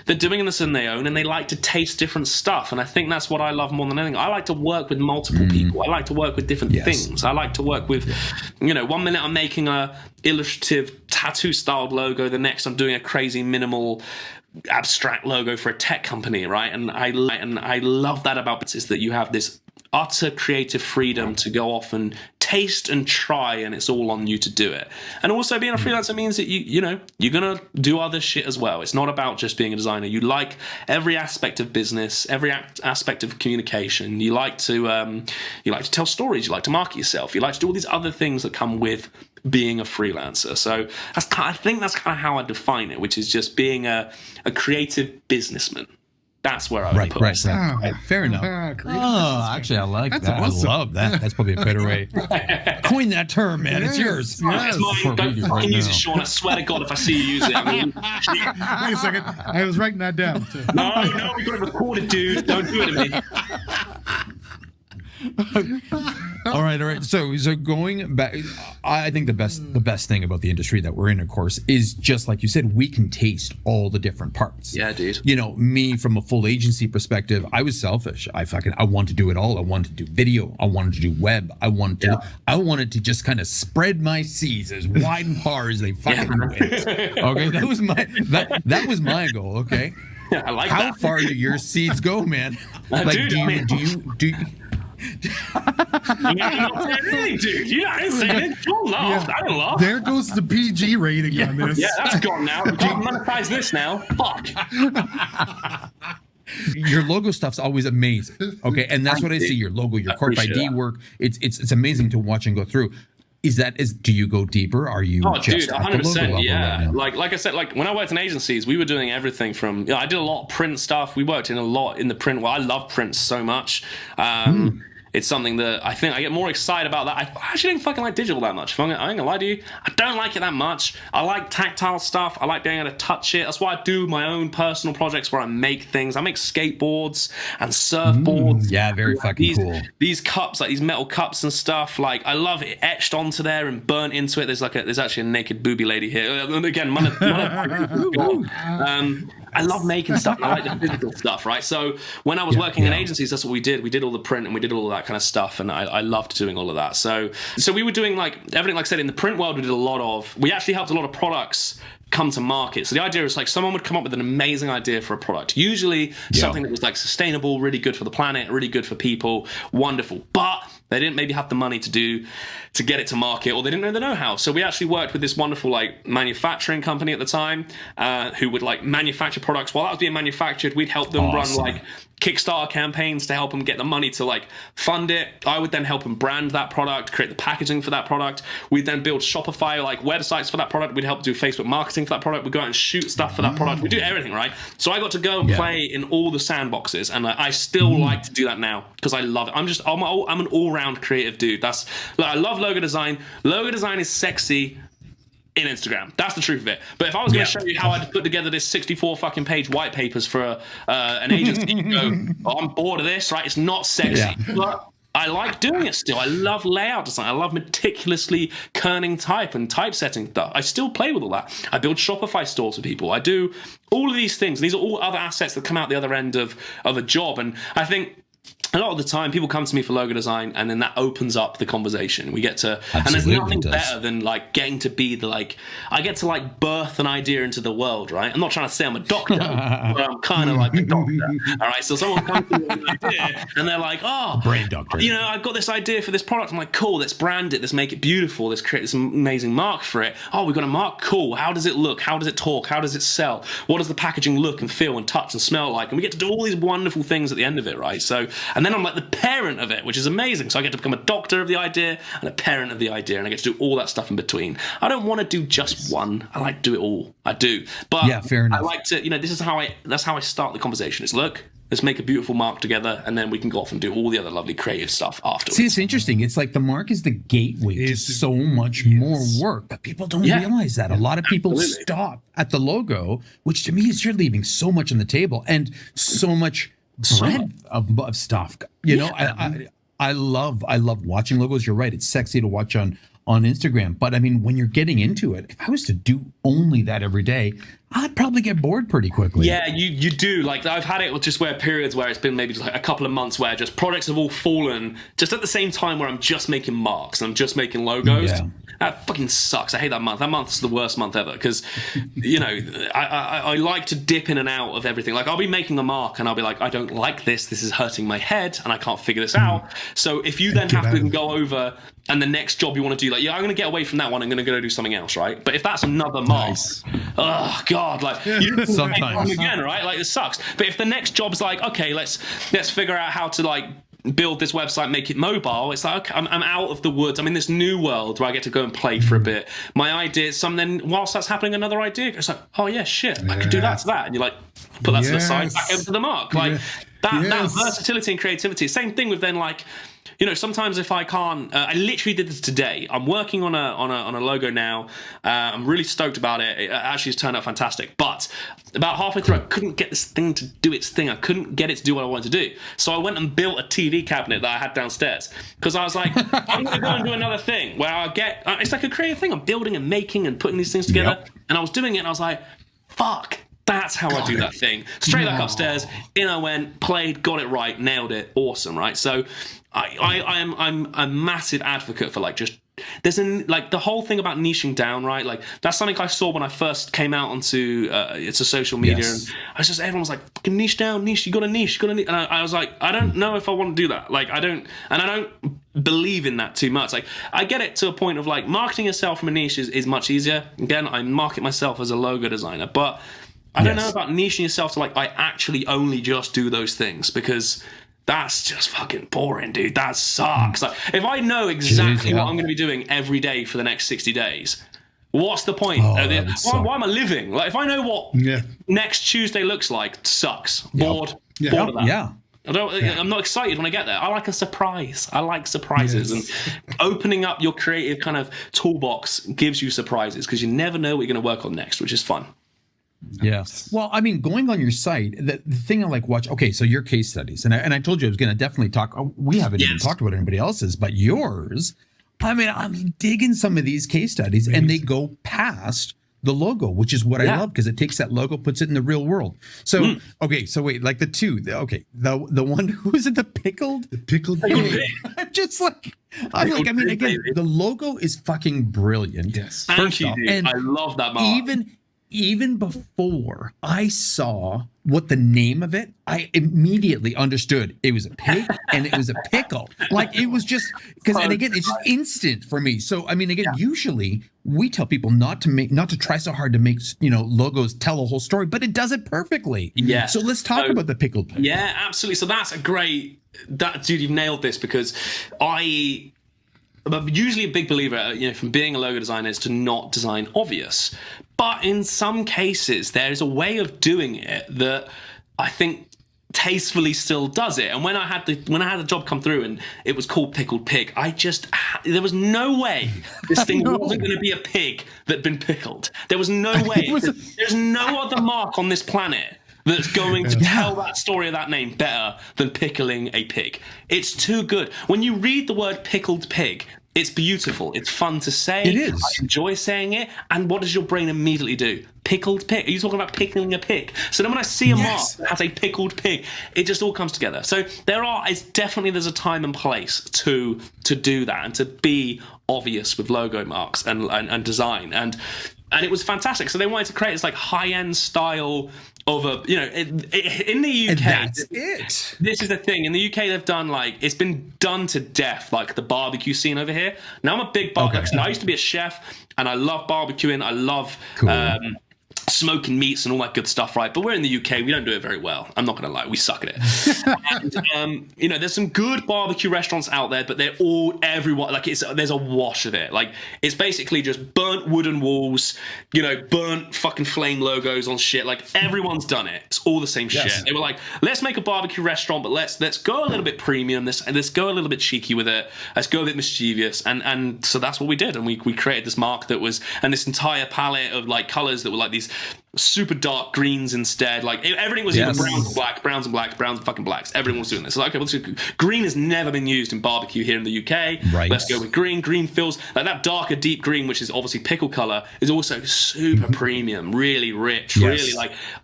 they're doing this on their own, and they like to taste different stuff. And I think that's what I love more than anything. I like to work with multiple people. I like to work with different things. I like to work with, 1 minute I'm making a illustrative tattoo-styled logo. The next I'm doing a crazy minimal abstract logo for a tech company, right? And I love that about it, is that you have this utter creative freedom to go off and taste and try, and it's all on you to do it. And also being a freelancer means that you're gonna do other shit as well. It's not about just being a designer. You like every aspect of business, every aspect of communication. You like to tell stories. You like to market yourself. You like to do all these other things that come with being a freelancer. So I think that's kind of how I define it, which is just being a creative businessman. That's where I would put it. Right. Fair enough. Actually, I like that. Awesome. I love that. That's probably a better way. Coin that term, man. It's yours. Yes. It's mine. Don't fucking use it, Sean. I swear to God, if I see you use it, I mean, wait a second. I was writing that down. Too. No, we got it recorded, dude. Don't do it to me. All right. So going back, I think the best thing about the industry that we're in, of course, is just like you said, we can taste all the different parts. Yeah, dude. You know, me from a full agency perspective, I was selfish. I wanted to do it all. I wanted to do video. I wanted to do web. I wanted to just kind of spread my seas as wide and far as they fucking went. Okay, that was my goal. Okay. Yeah, I like How that. far do your seeds go, man? Like, dude, do you? Really, dude. You know, I didn't say it. Don't laugh. Yeah. I didn't laugh. There goes the PG rating on this. Yeah, that's gone now. We can't monetize this now. Fuck. Your logo stuff's always amazing. Okay, and that's what I see. Your logo, your Corp ID work. It's amazing to watch and go through. Do you go deeper? Are you just 100%, yeah. Right like I said, like when I worked in agencies, we were doing everything from, I did a lot of print stuff. We worked in a lot in the print. Well, I love print so much. It's something that I think I get more excited about that. I actually don't fucking like digital that much. I ain't gonna lie to you. I don't like it that much. I like tactile stuff. I like being able to touch it. That's why I do my own personal projects where I make things. I make skateboards and surfboards. Yeah, very fucking cool. These cups, like these metal cups and stuff. Like I love it etched onto there and burnt into it. There's actually a naked booby lady here. Again, I love making stuff. And I like the physical stuff, right? So when I was working in agencies, that's what we did. We did all the print and we did all of that kind of stuff, and I loved doing all of that. So we were doing like everything. Like I said, in the print world, we actually helped a lot of products come to market. So the idea is like someone would come up with an amazing idea for a product, usually something that was like sustainable, really good for the planet, really good for people, wonderful, but they didn't maybe have the money to get it to market, or they didn't know the know-how. So we actually worked with this wonderful like manufacturing company at the time who would like manufacture products. While that was being manufactured, we'd help them run like Kickstarter campaigns to help them get the money to like fund it. I would then help them brand that product, create the packaging for that product. We'd then build Shopify like websites for that product. We'd help do Facebook marketing for that product. We'd go out and shoot stuff for that product. We do everything, right? So I got to go and play in all the sandboxes, and I still like to do that now because I love it. I'm an all-round creative dude. I love logo design. Logo design is sexy in Instagram. That's the truth of it. But if I was going to show you how I'd put together this 64 fucking page white papers for an agency, you go, I'm bored of this, right? It's not sexy. But I like doing it still. I love layout design. I love meticulously kerning type and typesetting stuff. I still play with all that. I build Shopify stores for people. I do all of these things. These are all other assets that come out the other end of a job. And I think a lot of the time people come to me for logo design, and then that opens up the conversation. We get to, and there's nothing better than like getting to be I get to like birth an idea into the world, right? I'm not trying to say I'm a doctor, but I'm kind of like a doctor. All right. So someone comes to me with an idea and they're like, brain doctor. You know, I've got this idea for this product. I'm like, cool, let's brand it. Let's make it beautiful. Let's create this amazing mark for it. Oh, we've got a mark. Cool. How does it look? How does it talk? How does it sell? What does the packaging look and feel and touch and smell like? And we get to do all these wonderful things at the end of it, right? So, and then I'm like the parent of it, which is amazing. So I get to become a doctor of the idea and a parent of the idea, and I get to do all that stuff in between. I don't want to do just one. I like to do it all. I do. But yeah, fair enough. I like to, that's how I start the conversation. It's look, let's make a beautiful mark together, and then we can go off and do all the other lovely creative stuff afterwards. See, it's interesting. It's like the mark is the gateway to so much more work, but people don't realize that. A lot of people stop at the logo, which to me is you're leaving so much on the table and so much breadth of stuff. You know, I love watching logos. You're right. It's sexy to watch on Instagram. But I mean, when you're getting into it, if I was to do only that every day, I'd probably get bored pretty quickly. Yeah, you do. Like I've had it just where periods where it's been maybe just like a couple of months where just projects have all fallen just at the same time where I'm just making marks and I'm just making logos. Yeah. That fucking sucks. I hate that month. That month's the worst month ever because, you know, I like to dip in and out of everything. Like I'll be making a mark and I'll be like, I don't like this. This is hurting my head and I can't figure this out. So if you then have to go over and the next job you want to do, like, I'm going to get away from that one. I'm going to go do something else, right? But if that's another mark, oh God, like you sometimes again, right? Like it sucks. But if the next job's like, okay, let's figure out how to like build this website, make it mobile. It's like, okay, I'm out of the woods. I'm in this new world where I get to go and play for a bit. My idea, then whilst that's happening, another idea. It's like, oh yeah, shit, I could do that to that. And you're like, put that to the side, back over to the mark. Like that versatility and creativity. Same thing with then like, you know, sometimes if I can't, I literally did this today. I'm working on a logo now. I'm really stoked about it. It actually has turned out fantastic. But about halfway through, I couldn't get this thing to do its thing. I couldn't get it to do what I wanted to do. So I went and built a TV cabinet that I had downstairs because I was like, I'm going to go and do another thing where I get. It's like a creative thing. I'm building and making and putting these things together. And I was doing it, and I was like, fuck. That's how I do that thing. Straight back upstairs, in I went, played, got it right, nailed it, awesome, right? So I'm a massive advocate for like just like the whole thing about niching down, right? Like that's something I saw when I first came out onto it's a social media, and I was just everyone was like, fucking niche down, niche, you got a niche, and I was like, I don't know if I want to do that. Like I don't believe in that too much. Like I get it to a point of like marketing yourself from a niche is much easier. Again, I market myself as a logo designer, but I don't know about niching yourself to like I actually only just do those things, because that's just fucking boring, dude. That sucks. Like if I know exactly what I'm going to be doing every day for the next 60 days, what's the point? Why am I living? Like if I know what next Tuesday looks like, sucks. Bored of that. I'm not excited when I get there. I like a surprise. I like surprises, and opening up your creative kind of toolbox gives you surprises because you never know what you're going to work on next, which is fun. Yes. Well, I mean, going on your site, the thing I like watch. Okay, so your case studies, and I told you I was going to definitely talk. We haven't even talked about anybody else's, but yours. I mean, I'm digging some of these case studies, and they go past the logo, which is what I love, because it takes that logo, puts it in the real world. So okay, so wait, like the one who's in the pickled pig. I'm just like, I mean, again, the logo is fucking brilliant. Yes, thank you, dude. And I love that mark. Even before I saw what the name of it, I immediately understood it was a pig and it was a pickle. Like it was just because, and again, it's just instant for me. So I mean, again, usually we tell people not to try so hard to make logos tell a whole story, but it does it perfectly. Yeah. So let's talk about the pickled pig. Yeah, absolutely. So that's a great. Dude, you've nailed this, because I'm usually a big believer, from being a logo designer, is to not design obvious. But in some cases, there is a way of doing it that I think tastefully still does it. And when I had the job come through and it was called Pickled Pig, there was no way this thing wasn't going to be a pig that'd been pickled. There was no way. There's no other mark on this planet that's going to tell that story of that name better than pickling a pig. It's too good. When you read the word pickled pig, it's beautiful. It's fun to say. It is. I enjoy saying it. And what does your brain immediately do? Pickled pig. Are you talking about pickling a pig? So then when I see a mark that has a pickled pig, it just all comes together. So there's a time and place to do that and to be obvious with logo marks and design. And it was fantastic. So they wanted to create this like high-end style of in the UK. And that's it. This is the thing. In the UK, they've done it's been done to death, like the barbecue scene over here. Now I'm a big barbecue. I used to be a chef, and I love barbecuing. I love smoking meats and all that good stuff, right? But we're in the UK, we don't do it very well. I'm not going to lie, we suck at it. And, there's some good barbecue restaurants out there, but everyone, there's a wash of it. Like, it's basically just burnt wooden walls, burnt fucking flame logos on shit. Like, everyone's done it. It's all the same shit. They were like, let's make a barbecue restaurant, but let's go a little bit premium, let's go a little bit cheeky with it, let's go a bit mischievous. And so that's what we did. And we created this mark and this entire palette of colors that were like these super dark greens instead. Like everything was either browns and blacks, browns and blacks, browns and fucking blacks. Everyone was doing this. So green has never been used in barbecue here in the UK. Right. Let's go with green. Green feels like that darker deep green, which is obviously pickle color, is also super premium, really rich, really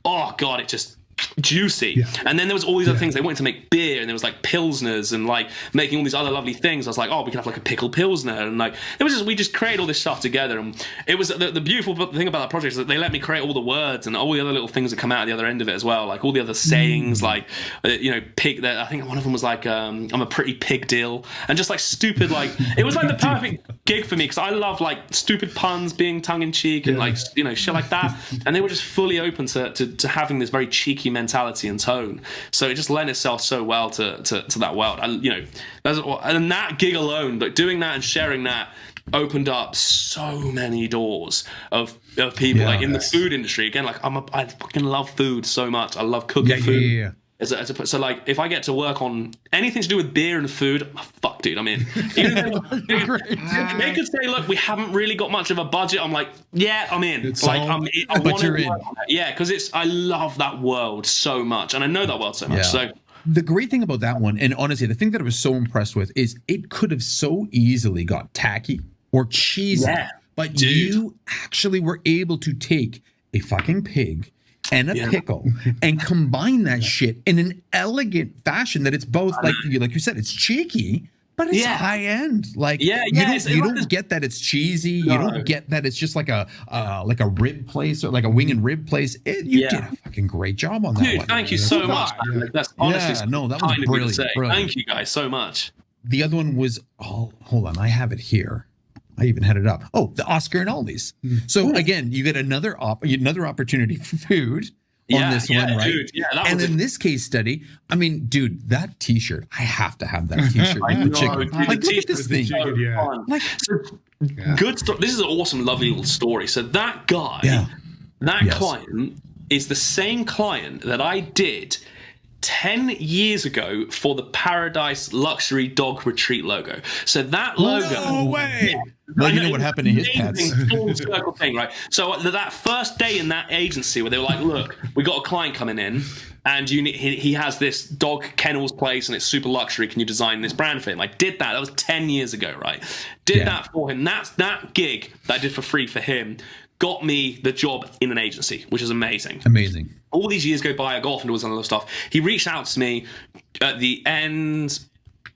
oh god, it just juicy. And then there was all these other things. They wanted to make beer, and there was pilsners and making all these other lovely things. I was like, oh, we can have a pickled pilsner, and we just created all this stuff together. And it was the beautiful thing about that project is that they let me create all the words and all the other little things that come out at the other end of it as well, all the other sayings, pig. I think one of them was I'm a pretty pig deal, and just stupid it was the perfect gig for me, because I love stupid puns, being tongue in cheek, and shit like that. And they were just fully open to having this very cheeky funky mentality and tone. So it just lent itself so well to that world. And that gig alone, like doing that and sharing that, opened up so many doors of people like in the food industry. Again, like I fucking love food so much. I love cooking food. Yeah. So like if I get to work on anything to do with beer and food, fuck dude, I'm in. They could say, look, we haven't really got much of a budget. I'm like, yeah, I'm in. I want to work on that. Yeah, because I love that world so much, and I know that world so much. So the great thing about that one, and honestly, the thing that I was so impressed with is it could have so easily got tacky or cheesy, but you actually were able to take a fucking pig and a pickle and combine that shit in an elegant fashion that it's both like you said, it's cheeky, but it's high end. Like you don't get that it's cheesy. No. You don't get that it's just like a rib place or like a wing and rib place. You did a fucking great job on that one. Thank you so much. Like, that's honestly that was brilliant. Thank you guys so much. The other one was hold on, I have it here. I even had it up. Oh, the Oscar and Ollies. So again, you get another opportunity for food on this one, right? Dude, and in this case study, I mean, dude, that T-shirt, I have to have that T-shirt. Like, look at this thing. Good story. This is an awesome, lovely little story. So that guy, client is the same client that I did 10 years ago for the Paradise Luxury Dog Retreat logo. So that logo... No way! Well, you know what happened to his pets. Full circle thing, right? So that first day in that agency where they were like, look, we got a client coming in and he has this dog kennels place and it's super luxury. Can you design this brand for him? I did that. That was 10 years ago, right? Did that for him. That gig that I did for free for him got me the job in an agency, which is amazing. Amazing. All these years go by, I go off and do all this other stuff. He reached out to me at the end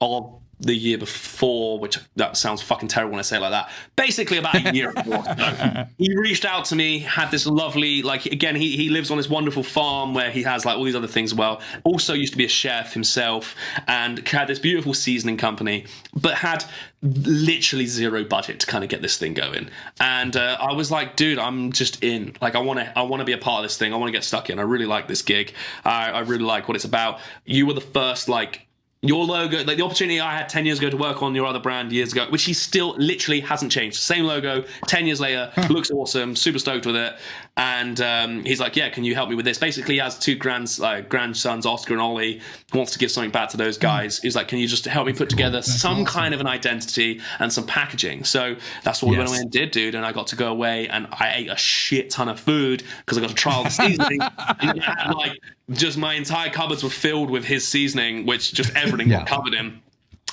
of the year before, which that sounds fucking terrible when I say it like that. Basically about a year before. So he reached out to me, had this lovely, like, again, he lives on this wonderful farm where he has like all these other things as well. Also used to be a chef himself and had this beautiful seasoning company, but had literally zero budget to kind of get this thing going. And I was like, dude, I'm just in. Like, I want to be a part of this thing. I want to get stuck in. I really like this gig. I really like what it's about. You were the first, like, your logo, like the opportunity I had 10 years ago to work on your other brand years ago, which he still literally hasn't changed. Same logo, 10 years later, looks awesome, super stoked with it. And he's like, yeah, can you help me with this? Basically, he has two grandsons, Oscar and Ollie, wants to give something back to those guys. He's like, can you just help me put together some kind of an identity and some packaging? So that's what we went away and did, dude. And I got to go away and I ate a shit ton of food because I got to trial the seasoning. And like, just my entire cupboards were filled with his seasoning, which just everything got covered in.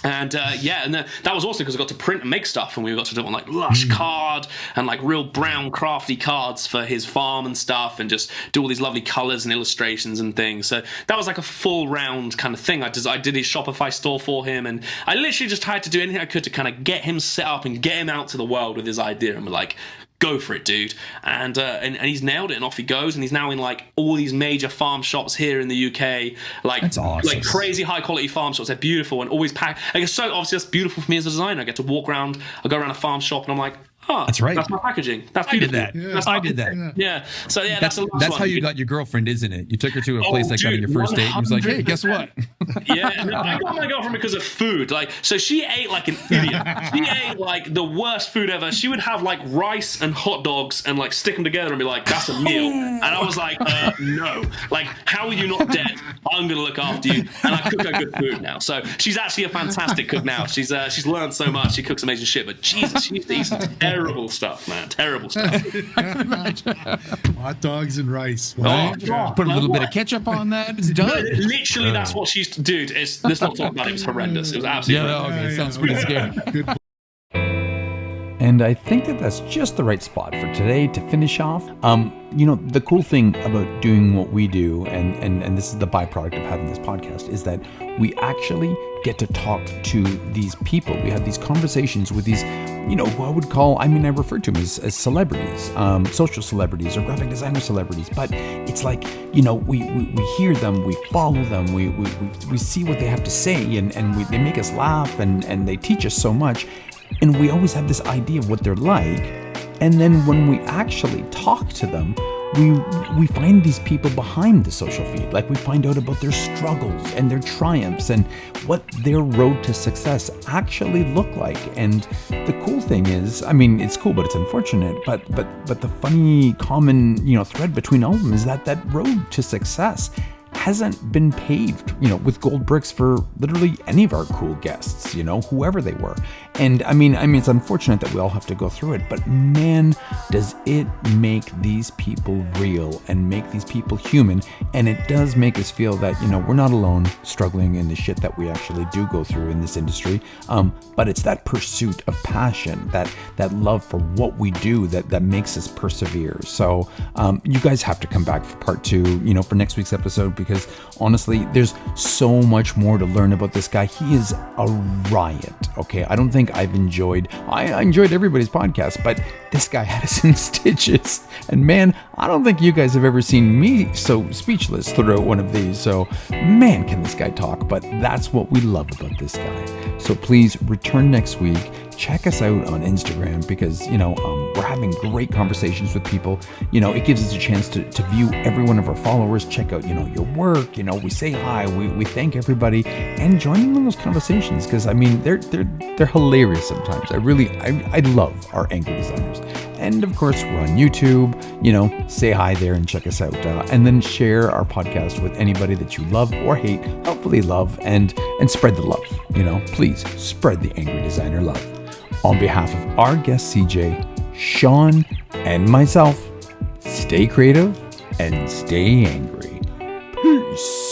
And that was also because I got to print and make stuff, and we got to do it on like lush card and like real brown crafty cards for his farm and stuff, and just do all these lovely colors and illustrations and things. So that was like a full round kind of thing. I did his Shopify store for him, and I literally just tried to do anything I could to kind of get him set up and get him out to the world with his idea, and we're like, go for it, dude. And he's nailed it, and off he goes, and he's now in like all these major farm shops here in the UK, like that's awesome. Like crazy high quality farm shops. They're beautiful and always packed. Like, so obviously that's beautiful for me as a designer. I get to walk around, I go around a farm shop and I'm like, that's right. That's my packaging. That's beautiful. I did that. I did that. Yeah. So yeah, that's how you got your girlfriend, isn't it? You took her to a place like that on your first date. And was like, hey, guess what? Yeah, no, I got my girlfriend because of food. Like, so she ate like an idiot. She ate like the worst food ever. She would have like rice and hot dogs and like stick them together and be like, that's a meal. And I was like, no. Like, how are you not dead? I'm gonna look after you. And I cook her good food now. So she's actually a fantastic cook now. She's learned so much. She cooks amazing shit. But Jesus, she used to eat some terrible stuff, man. Terrible stuff. Hot dogs and rice. Right? Put a little bit of ketchup on that. It's done. Literally, that's what she used to do. Let's not talk about it. It was horrendous. It was absolutely horrendous. Okay. Sounds pretty scary. And I think that that's just the right spot for today to finish off. The cool thing about doing what we do, and this is the byproduct of having this podcast, is that we actually get to talk to these people. We have these conversations with these, who I would call, I refer to them as celebrities, social celebrities or graphic designer celebrities. But it's like, we hear them, we follow them, we see what they have to say, and they make us laugh, and they teach us so much. And we always have this idea of what they're like. And then when we actually talk to them, we find these people behind the social feed. Like, we find out about their struggles and their triumphs and what their road to success actually look like. And the cool thing is, I mean, it's cool, but it's unfortunate. But the funny common, thread between all of them is that road to success hasn't been paved, with gold bricks for literally any of our cool guests, whoever they were. And I mean, it's unfortunate that we all have to go through it, but man, does it make these people real and make these people human. And it does make us feel that, we're not alone struggling in the shit that we actually do go through in this industry. But it's that pursuit of passion, that love for what we do that makes us persevere. So you guys have to come back for part 2, for next week's episode, because honestly, there's so much more to learn about this guy. He is a riot. Okay. I don't think I enjoyed everybody's podcast, but this guy had us in stitches. And man, I don't think you guys have ever seen me so speechless throughout one of these. So man, can this guy talk, but that's what we love about this guy. So please return next week. Check us out on Instagram, because, we're having great conversations with people. It gives us a chance to view every one of our followers, check out, your work, we say hi, we thank everybody, and join in on those conversations, because, I mean, they're hilarious sometimes. I love our angry designers. And of course, we're on YouTube, say hi there and check us out. And then share our podcast with anybody that you love or hate, hopefully love, and spread the love. Please spread the angry designer love. On behalf of our guest CJ, Sean, and myself, stay creative and stay angry. Peace.